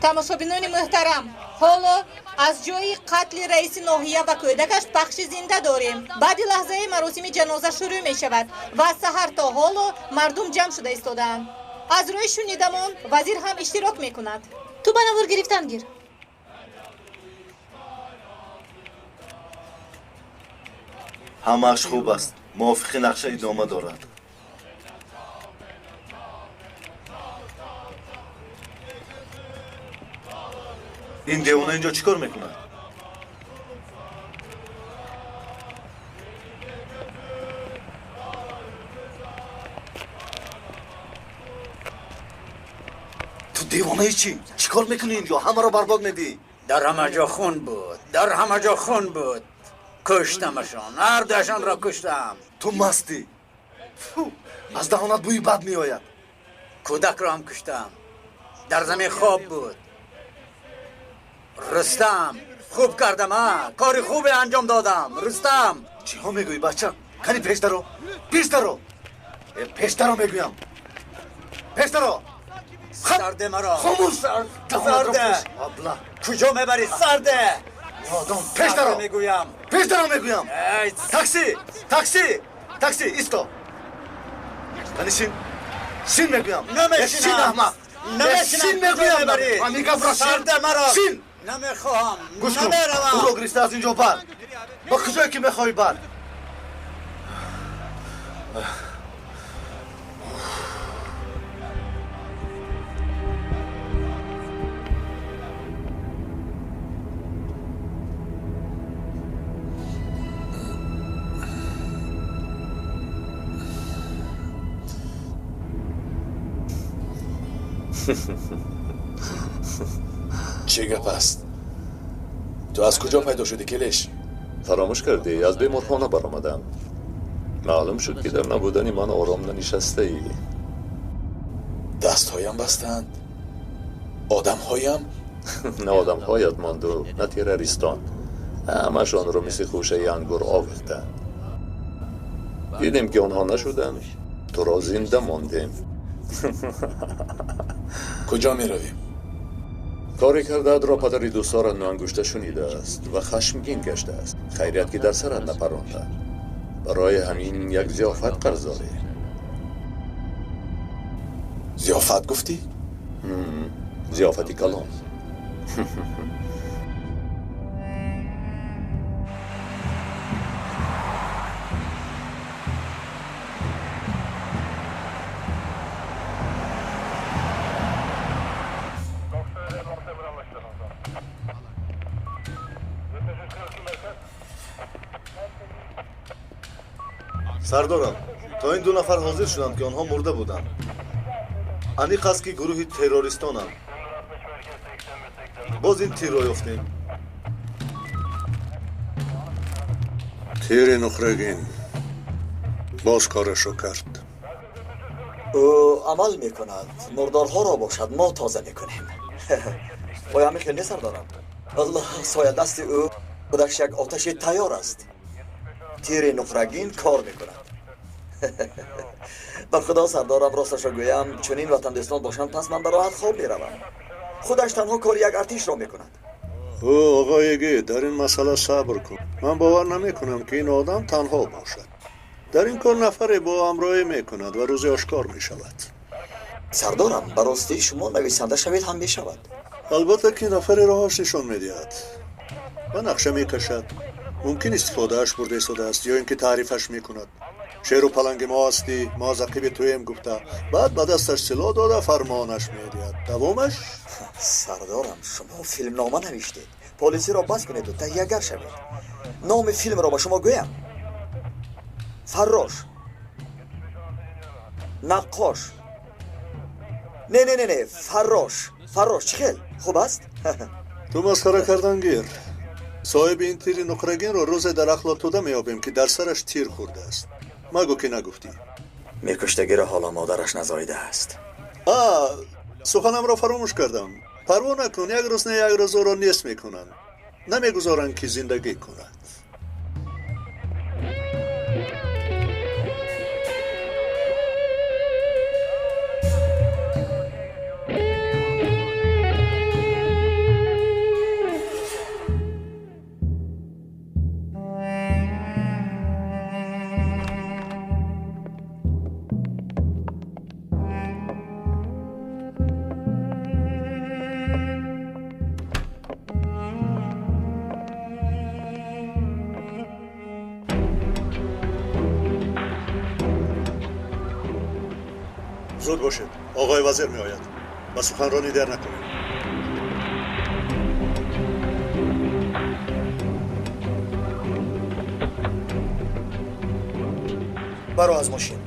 тамошобинони муҳтарам, ҳоло аз ҷои қатли раиси ноҳия ва кӯдакаш пахши зинда дорем. баъди лаҳзаи маросими ҷаноза шурӯъ мешавад ва аз саҳар то ҳоло мардум ҷамъ шуда истодаанд. аз рӯи шунидамон вазир ҳам иштирок мекунад. ту ба навор гирифтан гир. ҳамааш хуб аст. мувофиқи нақша идома дорад. ин девона инҷо чӣ кор мекунад? ту девонаи чӣ? Чӣ кор мекунӣ инҷо? ҳамаро барбод медиҳӣ. дар ҳама ҷо хун буд, дар ҳама ҷо хун буд. куштамашон, ҳардуашонро куштам. ту мастӣ. аз даҳонат бӯи бад меояд. кӯдакро ҳам куштам. дар замин хоб буд. рустам, хуб кардам, кори хубе анҷом додам. рустам, чиҳо мегӯӣ бача? кани пешдаро, пешдаро, пешдаро мегӯям. пешдаро. сарде маро. хомӯш. сарде. куҷо мебарӣ? сарде. одам пешдаро мегӯям. пешдаро мегӯям. такси, такси, такси, исто. кани шин, шин мегӯям. шин аҳмақ. шин мегӯям. ҳамин гапро сарде маро. шин. намехоҳам. гӯш кун. намеравам. ӯро гирифта аз инҷо бар. ба куҷое ки мехоҳӣ бар. چه گپ است؟ تو از کجا پیدا شدی کلش؟ فراموش کردی از بیمارخانه برآمدم. معلوم شد که در نبودن من آرام ننشسته ای. دستهایم بستند؟ آدمهایم؟ نه آدمهایت ماندو، نه تروریستان. همشان رو مثل خوشه انگور آوردند. دیدیم که آنها نشدن، تو را زنده ماندیم. کجا می رویم؟ کاری کرده را پدری دوستار نوانگوشته شنیده است و خشمگین گشته است. خیریت که در سرت نپرانده. برای همین یک ضیافت قرض داری. ضیافت گفتی؟ ضیافتی کلان. сардорам, то ин ду нафар ҳозир шуданд ки онҳо мурда буданд. аниқ аст ки гурӯҳи террористонанд. боз ин тирро ёфтем. тири нухрагин боз корашо кард. ӯ амал мекунад. мурдорҳоро бошад, мо тоза мекунем. оя мехелни сардорам. аллоҳ соя дасти ӯ худаш як оташи тайёр аст. тири нухрагин кор мекунад. бар худо сардорам, росташро гӯям, чунин ватандӯстон бошанд, пас ман ба роҳат хоб меравам. худаш танҳо кори як артишро мекунад. о оғоиги, дар ин масъала сабр кун. ман бовар намекунам ки ин одам танҳо бошад. дар ин кор нафаре бо ҳамроҳӣ мекунад ва рӯзе ошкор мешавад. сардорам, ба ростии шумо нависанда шавед ҳам мешавад. албатта ки нафаре роҳаш нишон медиҳад ва нақша мекашад. мумкин истифодааш бурда истодааст ё ин ки таърифаш мекунад. шеру паланги мо ҳастӣ, мо аз ақиби туем гуфта, баъд ба дасташ силоҳ дода фармонаш медиҳад. давомаш? сардорам, шумо филмнома навиштед. полисиро бас кунеду таҳиягар шавед. номи филмро ба шумо гӯям. фаррош, наққош. не фаррош. фаррош чӣ хел? хуб аст? ту масхара кардангир. соҳиби ин тири нуқрагинро рӯзе дар ахлотуда меёбем ки дар сараш тир хӯрдааст. магӯ ки нагуфтӣ. мекуштагиро ҳоло модараш назоидааст. суханамро фаромӯш кардам. парво накун, як рӯз не як рӯз ӯро нест мекунанд. намегузоранд ки зиндагӣ кунад. زود باشید آقای وزیر می آید و سخنرانی در نکنید. برو از ماشین.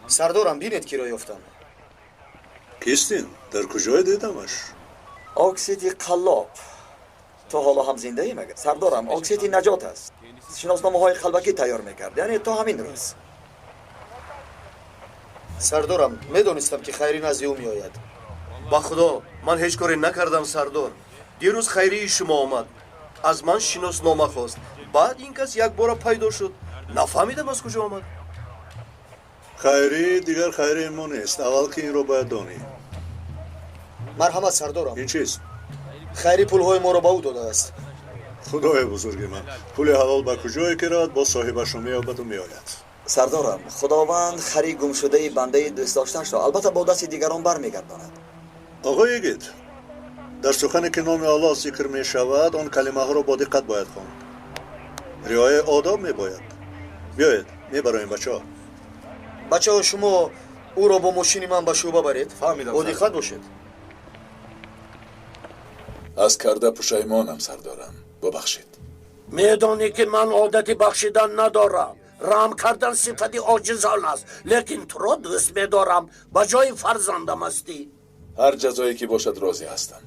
سردارم بینید کی را یافتم. کیستین؟ در کجای دیدمش؟ اکسیدی قلاب. تو حالا هم زنده ای مگر؟ سردارم اکسیدی نجات است. شناسنامه های خلبکی تیار میکرد. یعنی تا همین روز. سردارم میدونستم که خیری نزد او میآید. با خدا من هیچ کاری نکردم سردار. دیروز خیری شما آمد. از من شناسنامه خواست. بعد این کس یک بار پیدا شد. نفهمیدم از کجا آمد. خیری دیگر خیری ما نیست. اول که این رو باید دانی. مرحمت سردارم. این چیست؟ خیری پولهای ما را به او داده است. خدای بزرگ من. پول حلال به کجای که رود با صاحبش مییابد و میآید. سردارم خداوند خری گم شده بنده دوست داشتنش را البته با دست دیگران برمیگرداند. آقای گید در سخنی که نام الله ذکر می شود آن کلمه ها را با دقت باید خواند. رعایت آداب می باید. بیایید میبریم بچه ها شما او را با ماشین من به شعبه برید. فهمیدم. با دقت باشید. از کرده پشیمانم سردارم. ببخشید. میدانی که من عادت بخشیدن ندارم. رحم کردن صفت عاجزان است. لیکن تو را دوست میدارم. به جای فرزندم هستی. هر جزایی که باشد راضی هستم.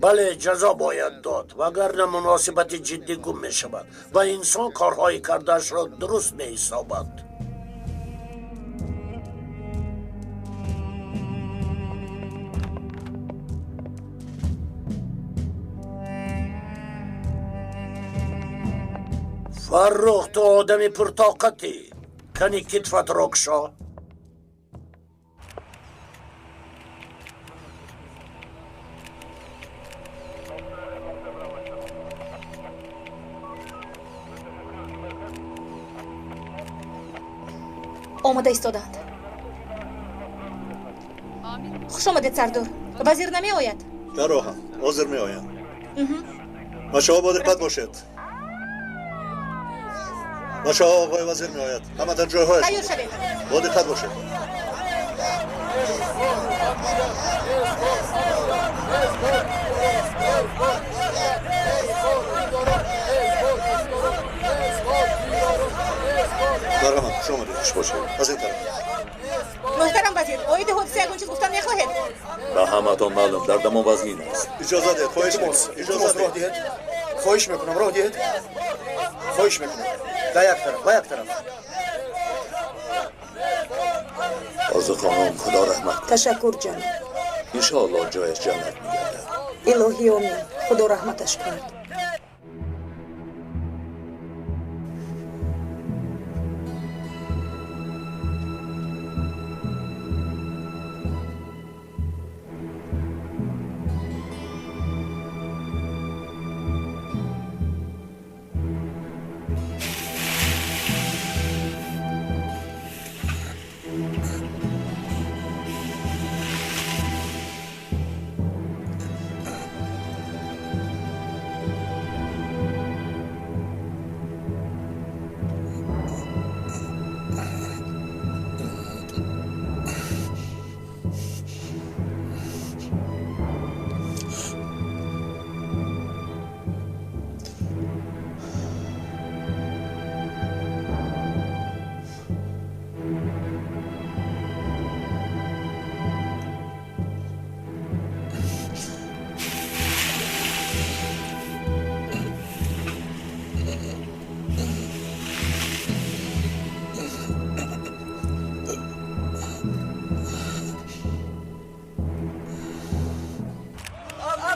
بله جزا باید داد وگرنه مناسبت جدی گم می شود و انسان کارهای کردش را درست می حسابد. فرخ تو آدم پرطاقتی. کنی کتفت را کشا. آماده ایستادند. خوش آمدید سردار. وزیر نمی آید. در راهم حاضر می آید. بچه ها با دقت باشید. بچه ها آقای وزیر می آید. همه در جای های تیار شوید. با دقت باشید. مرحبا خوش آمدید. خوش باشید. از این طرف. محترم وزیر اوید حادثه یکون چیز گفتن میخواهید؟ به همتان معلوم در دمان وزین است. اجازه دهید. خواهش میکنم. اجازه دهید. خواهش میکنم راه دهید. خواهش میکنم. به یک طرف. آزو خانم خدا رحمت کن. تشکر جناب. انشاءالله جایش جنت میگردد. الهی آمین. خدا رحمتش کند.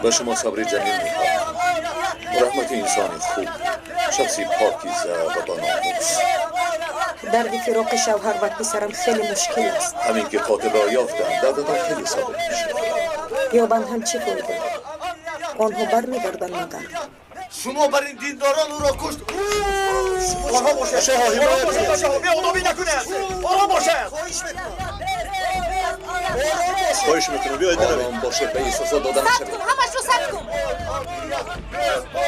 به شما صبر جمیل میخواهم. رحمت انسان خوب، شخصی پاکیزه و با ناموس. درد فراق شوهر و پسرم خیلی مشکل است. همین که قاتل را یافتند دردتان خیلی ثابت میشه. یابند هم چی کنید؟ آنها برمیگردن مگر. شما بر این دینداران او را کشت. آنها باشد. آنها باشد. خواهش میکنم بیایید بروید. آرام باشید به احساسا دادن ثبت شوید. کن همش رو ثبت کن.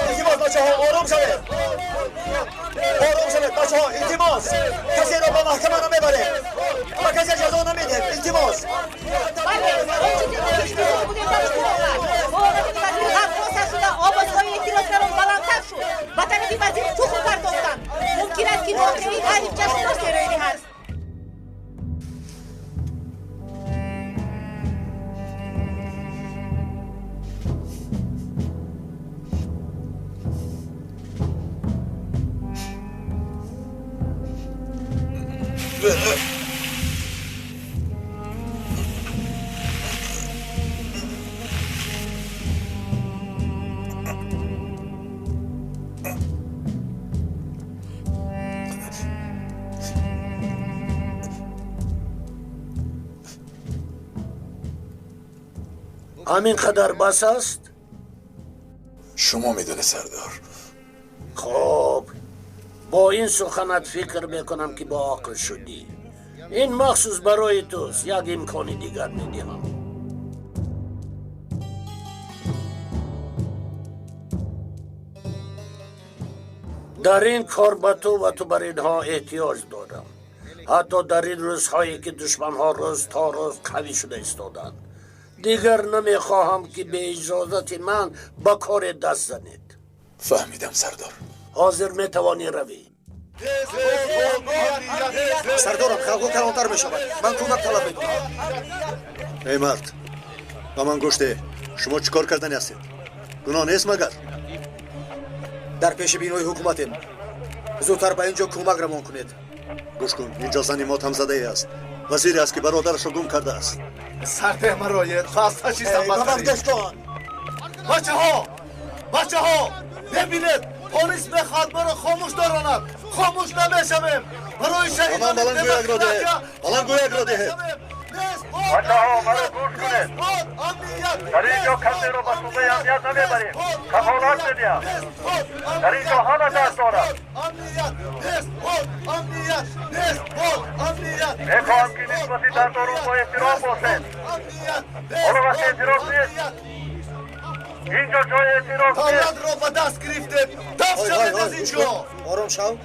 التماس بچه ها آرام شوید. آرام شوید بچه ها التماس. کسی را به محکمه نمیبره و کسی جزا نمیده. التماس. بله اون چیزی رو پیش بیرون بودیم درش برومد. موقعی وزیر خرخواست شده آوازهای اعتراضگران بلندتر شد و طرفی وزیر تو خود پرداختند. ممکن است که واقعی تعریف جشن را سرایری هست. همین قدر بس است؟ شما میدونه سردار. خب با این سخنت فکر میکنم که با عقل شدی. این مخصوص برای توست. یک امکان دیگر میدیم. در این کار به تو و تو بر اینها احتیاج دارم. حتی در این روزهایی که دشمنها روز تا روز قوی شده ایستادند. دیگر نمیخواهم که به اجازت من با کار دست زنید. فهمیدم سردار. حاضر میتوانی روی. سردارم خلقو کلانتر میشود. من کمک طلب میکنم. ای مرد با من گوش ده. شما چیکار کردنی هستید؟ گناه نیست مگر؟ در پیش بینوی حکومتیم. زودتر به اینجا کمک رمان کنید. گوش کن اینجا زنی ماتم زده ای است. وزیری است که برادرش را گم کرده است. سرده مرایت خواسته چیستم بچه ها ببینید پلیس میخواد ما رو خاموش داراند. خاموش نمیشویم. برای شهیدان بلند گویک را دهید. بچه ها مرا گوش کنید. در اینجا کسی رو به صوبه امنیت نمیبریم. کفالت میدیم. در اینجا همه دست دارد. میخواهم که نسبتی در دارون با احترام باشید. حالا وقت اعتراف نیست. اینجا جای اعتراف نیست. دولت رو به دست گرفتید. دست شوید از اینجا. آرام شو.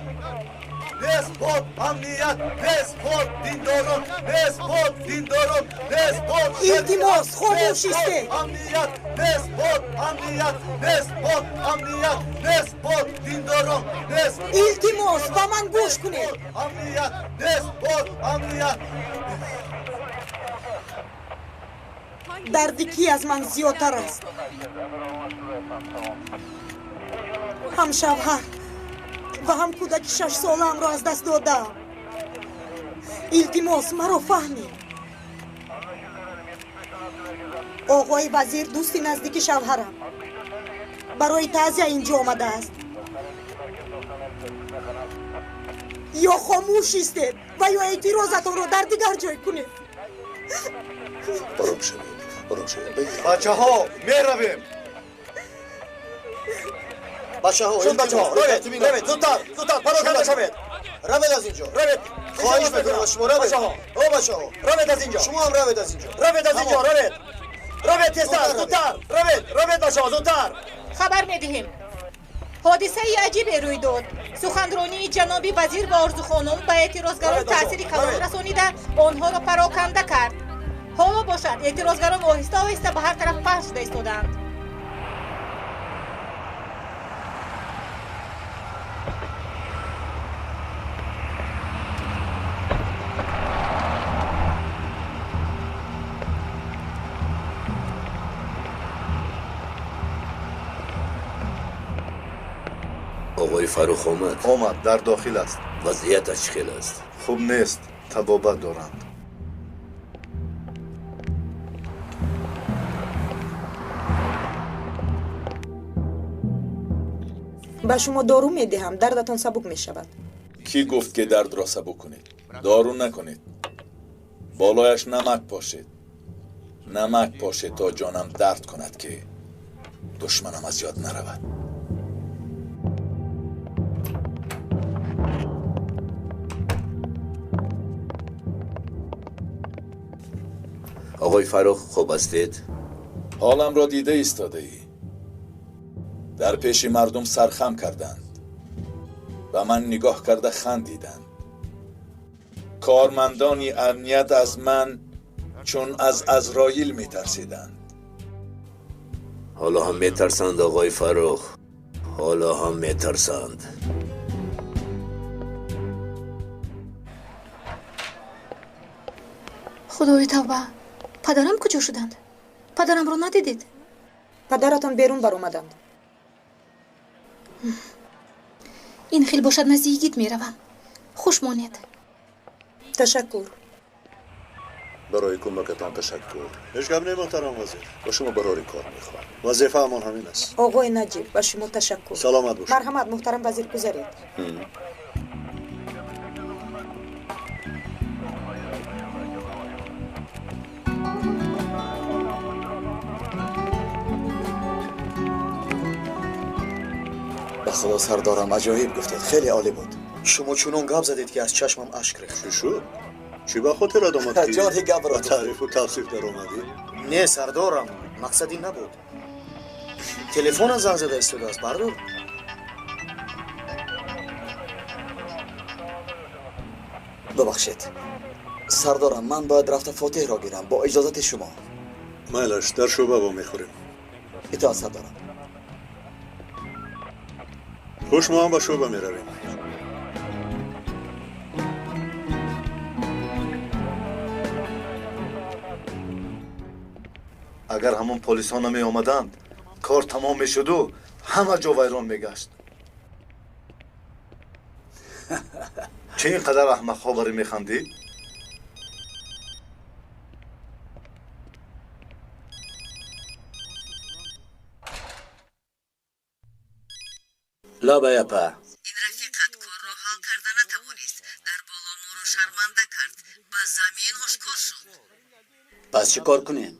نسبت امنیت نسبت دینداران نسبت دینداران نسبت التماس خاموش ایستید. امنیت نسبت امنیت نسبت امنیت نسبت دینداران نسبت التماس با من گوش کنید. امنیت نسبت امنیت. دردی کی از من زیادتر است؟ هم شوهر و هم کودک 6 سالم را از دست دادم. التماس مرا فهمید. آقای وزیر دوستی نزدیک شوهرم برای تعزیه اینجا آمده است. یا خاموش ایستید و یا اعتراضتان را در دیگر جای کنید. آرام شوید. آرام شوید. بچه ها میرویم. بچه ها این بچه ها روید زودتر پراکنده شوید. روید از اینجا روید. خواهش میکنم شما روید. بچه ها روید از اینجا. شما هم روید از اینجا. روید از اینجا روید تیزتر زودتر روید بچه ها زودتر. خبر میدهیم حادثه عجیبی روی داد. سخنرانی جناب وزیر و آرزو خانم به اعتراضگران تأثیر کلان رسانیده آنها را پراکنده کرد. حالا باشد اعتراضگران آهسته آهسته به هر طرف پخش شده ایستادند. آقای فروخ آمد در داخل است. وضعیتش چه خیلی است؟ خوب نیست. تبابت دارند. به شما دارو میدهم دردتان سبک میشود. کی گفت که درد را سبک کنید؟ دارو نکنید. بالایش نمک پاشید. نمک پاشید تا جانم درد کند که دشمنم از یاد نرود. آقای فرخ خوب هستید؟ حالم را دیده ایستاده ای. در پیش مردم سرخم کردند و من نگاه کرده خندیدند. کارمندانی امنیت از من چون از عزراییل میترسیدند. حالا هم میترسند آقای فرخ، حالا هم میترسند. خدای توبه، پدرم کجا شدند؟ پدرم رو ندیدید؟ پدرتان بیرون بر اومدند. این خیلی باشد نزدیکیت میروم. خوش مانید. تشکر. برای کمکتان تشکر. اشکال نه محترم وزیر. با شما برای کار میخوام. وظیفه همان همین است. آقای نجیب با شما تشکر. سلامت باشید. مرحمت محترم وزیر گذارید. به خدا سردارم عجایب گفتید، خیلی عالی بود. شما چونون گپ زدید که از چشمم اشک ریخت. چی شد؟ چی با خاطر آمد که جان گپ را تعریف و توصیف در اومدی؟ نه سردارم، مقصدی نبود. تلفن زنگ زده ایستاده است، بردار. ببخشید سردارم، من باید رفته فاتح را گیرم با اجازت شما. مایلش در شعبه با میخوریم. اطاعت سردارم. خوش ما هم به شعبه میرویم. اگر همون پلیس ها نمی آمدند کار تمام می شد و همه جا ویران می گشت. چه اینقدر احمق خبری می خندی؟ لا بیا پا. این رفیقت کار را حل کرده نتوانست. در بالا ما را شرمنده کرد. با زمین آشکار شد. پس چی کار کنیم؟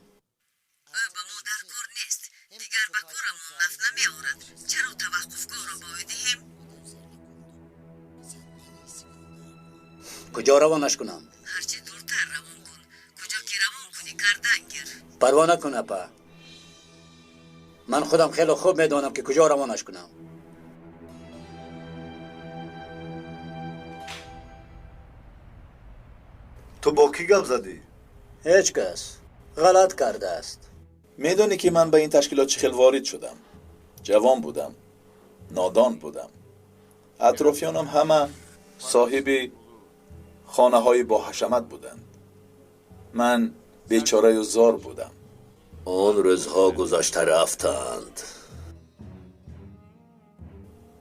او به ما در کار نیست. دیگر به کارمون نفت نمی آورد. چرا توقفگاه را باید دهیم؟ کجا روانش کنم؟ هرچی دورتر روان کن. کجا که روان کنی گردن گیر. پروا نکن اپا. من خودم خیلی خوب میدانم که کجا روانش کنم. تو با کی گپ زدی؟ هیچ کس. غلط کرده است. میدونی که من به این تشکیلات چه خیلی وارد شدم. جوان بودم، نادان بودم. اطرافیانم همه صاحب خانه های با حشمت بودند. من بیچاره و زار بودم. آن روزها گذشته رفتند.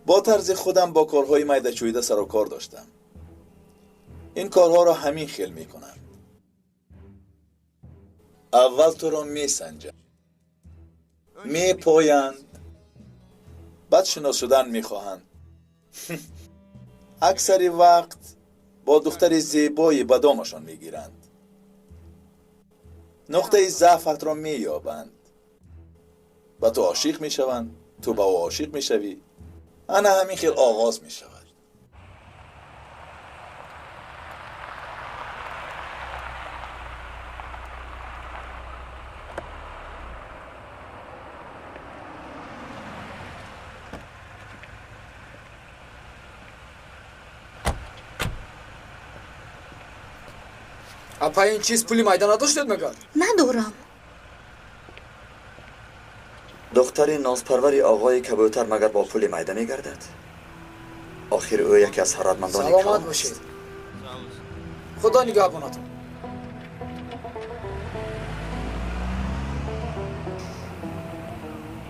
با طرز خودم با کارهای میده چویده سر و کار داشتم. این کارها را همین خیل می کنند. اول تو را می سنجند، می پایند، بعد شناس شدن می خواهند. اکثری وقت با دختر زیبایی به دامشان می گیرند. نقطه ضعفت را می یابند. به تو عاشق می شوند، تو به او عاشق می شوی. انا همین خیل آغاز می شود. اپا این چیز پولی میدان نداشتید مگر؟ ندارم. دختر نازپروری آقای کبوتر مگر با پول میده میگردد؟ آخر او یکی از ثروتمندان سلامت کلان باشید. است. خدا نگهبانتون.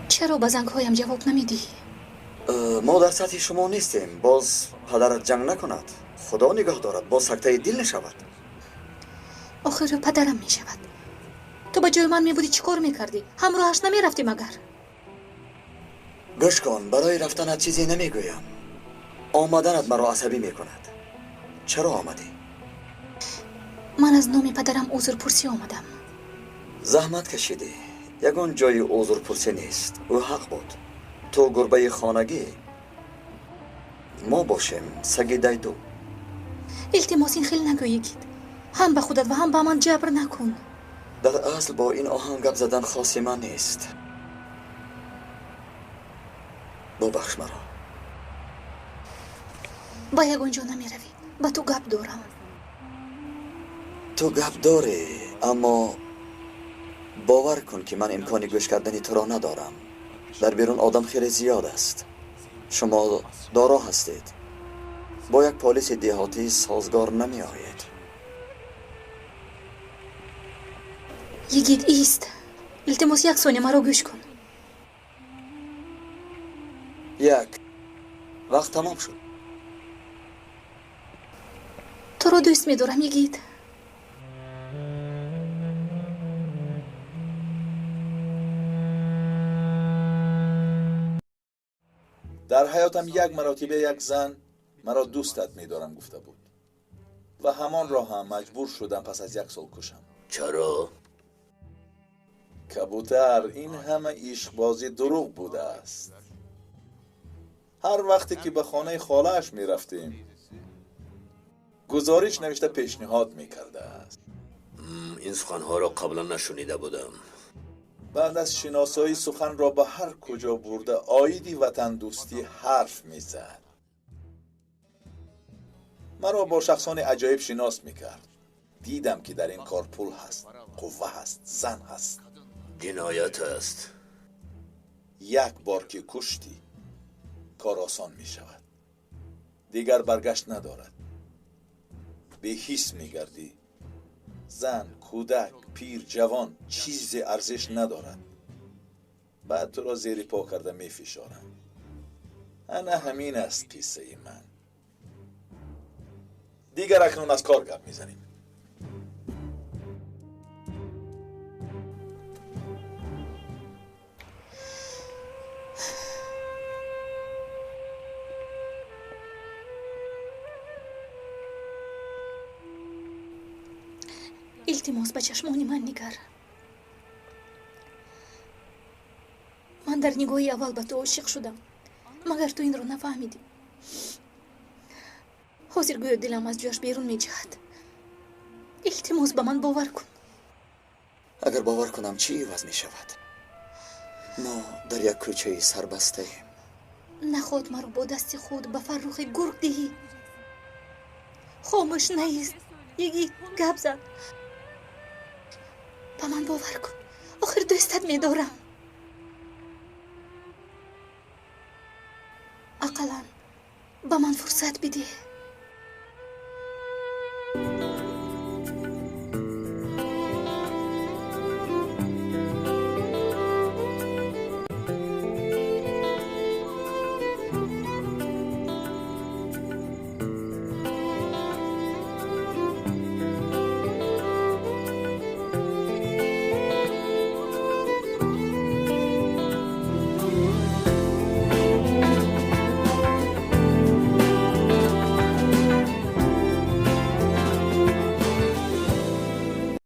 چرا به زنگهایم جواب نمیدی؟ ما در سطح شما نیستیم. باز پدرت جنگ نکند. خدا نگاه دارد. باز سکته دل نشود. آخر پدرم می شود. تو با جای من می بودی چی کار می کردی؟ همراهش نمی رفتی مگر؟ گوش کن، برای رفتنت چیزی نمی گویم. آمدنت مرا عصبی می کند. چرا آمدی؟ من از نام پدرم عذر پرسی آمدم. زحمت کشیدی. یگان جای عذر پرسی نیست. او حق بود. تو گربه خانگی، ما باشیم سگی دیدو. التماس این خیلی نگویید. هم به خودت و هم به من جبر نکن. در اصل با این آهنگ گپ زدن خاص من نیست. ببخش مرا. با یگانجا نمی روی. با تو گپ دارم. تو گپ داری، اما باور کن که من امکان گوش کردن تو را ندارم. در بیرون آدم خیلی زیاد است. شما دارا هستید. با یک پلیس دیهاتی سازگار نمی آید. یگید ایست. التماس یک ثانیه مرا گوش کن. وقت تمام شد. تو را دوست می دارم یگید. در حیاتم یک مرتبه یک زن مرا دوستت می‌دارم گفته بود و همان را هم مجبور شدم پس از 1 سال کشم. چرا؟ کبوتر، این همه عشق بازی دروغ بوده است. هر وقتی که به خانه خاله‌اش می‌رفتیم گزارش نوشته پیشنهاد می‌کرده است. این سخنها را قبلا نشنیده بودم. بعد از شناسایی سخن را به هر کجا برده آیدی وطن دوستی حرف میزد. مرا با شخصان عجایب شناس میکرد. دیدم که در این کار پول هست، قوه هست، زن هست. جنایت است. یک بار که کشتی کار آسان میشود. دیگر برگشت ندارد. به حس میگردی. زن، کودک، پیر، جوان چیز ارزش ندارد. بعد تو را زیر پا کرده می فشارم. انا همین است قصه من. دیگر اکنون از کار گپ میزنیم. التماس به چشمان من نگر. من در نگاهی اول به تو عاشق شدم، مگر تو این رو نفهمیدی. حاضر گویا دلم از جاش بیرون می جهد. التماس به من باور کن. اگر باور کنم چی عوض می شود؟ ما در یک کوچه سربسته ایم. نخواد مرا با دست خود به فرخ گرگ دهی. خاموش نیست. یکی گپ زد. به من باور کن. آخر دوستت می دارم. اقلا به من فرصت بده.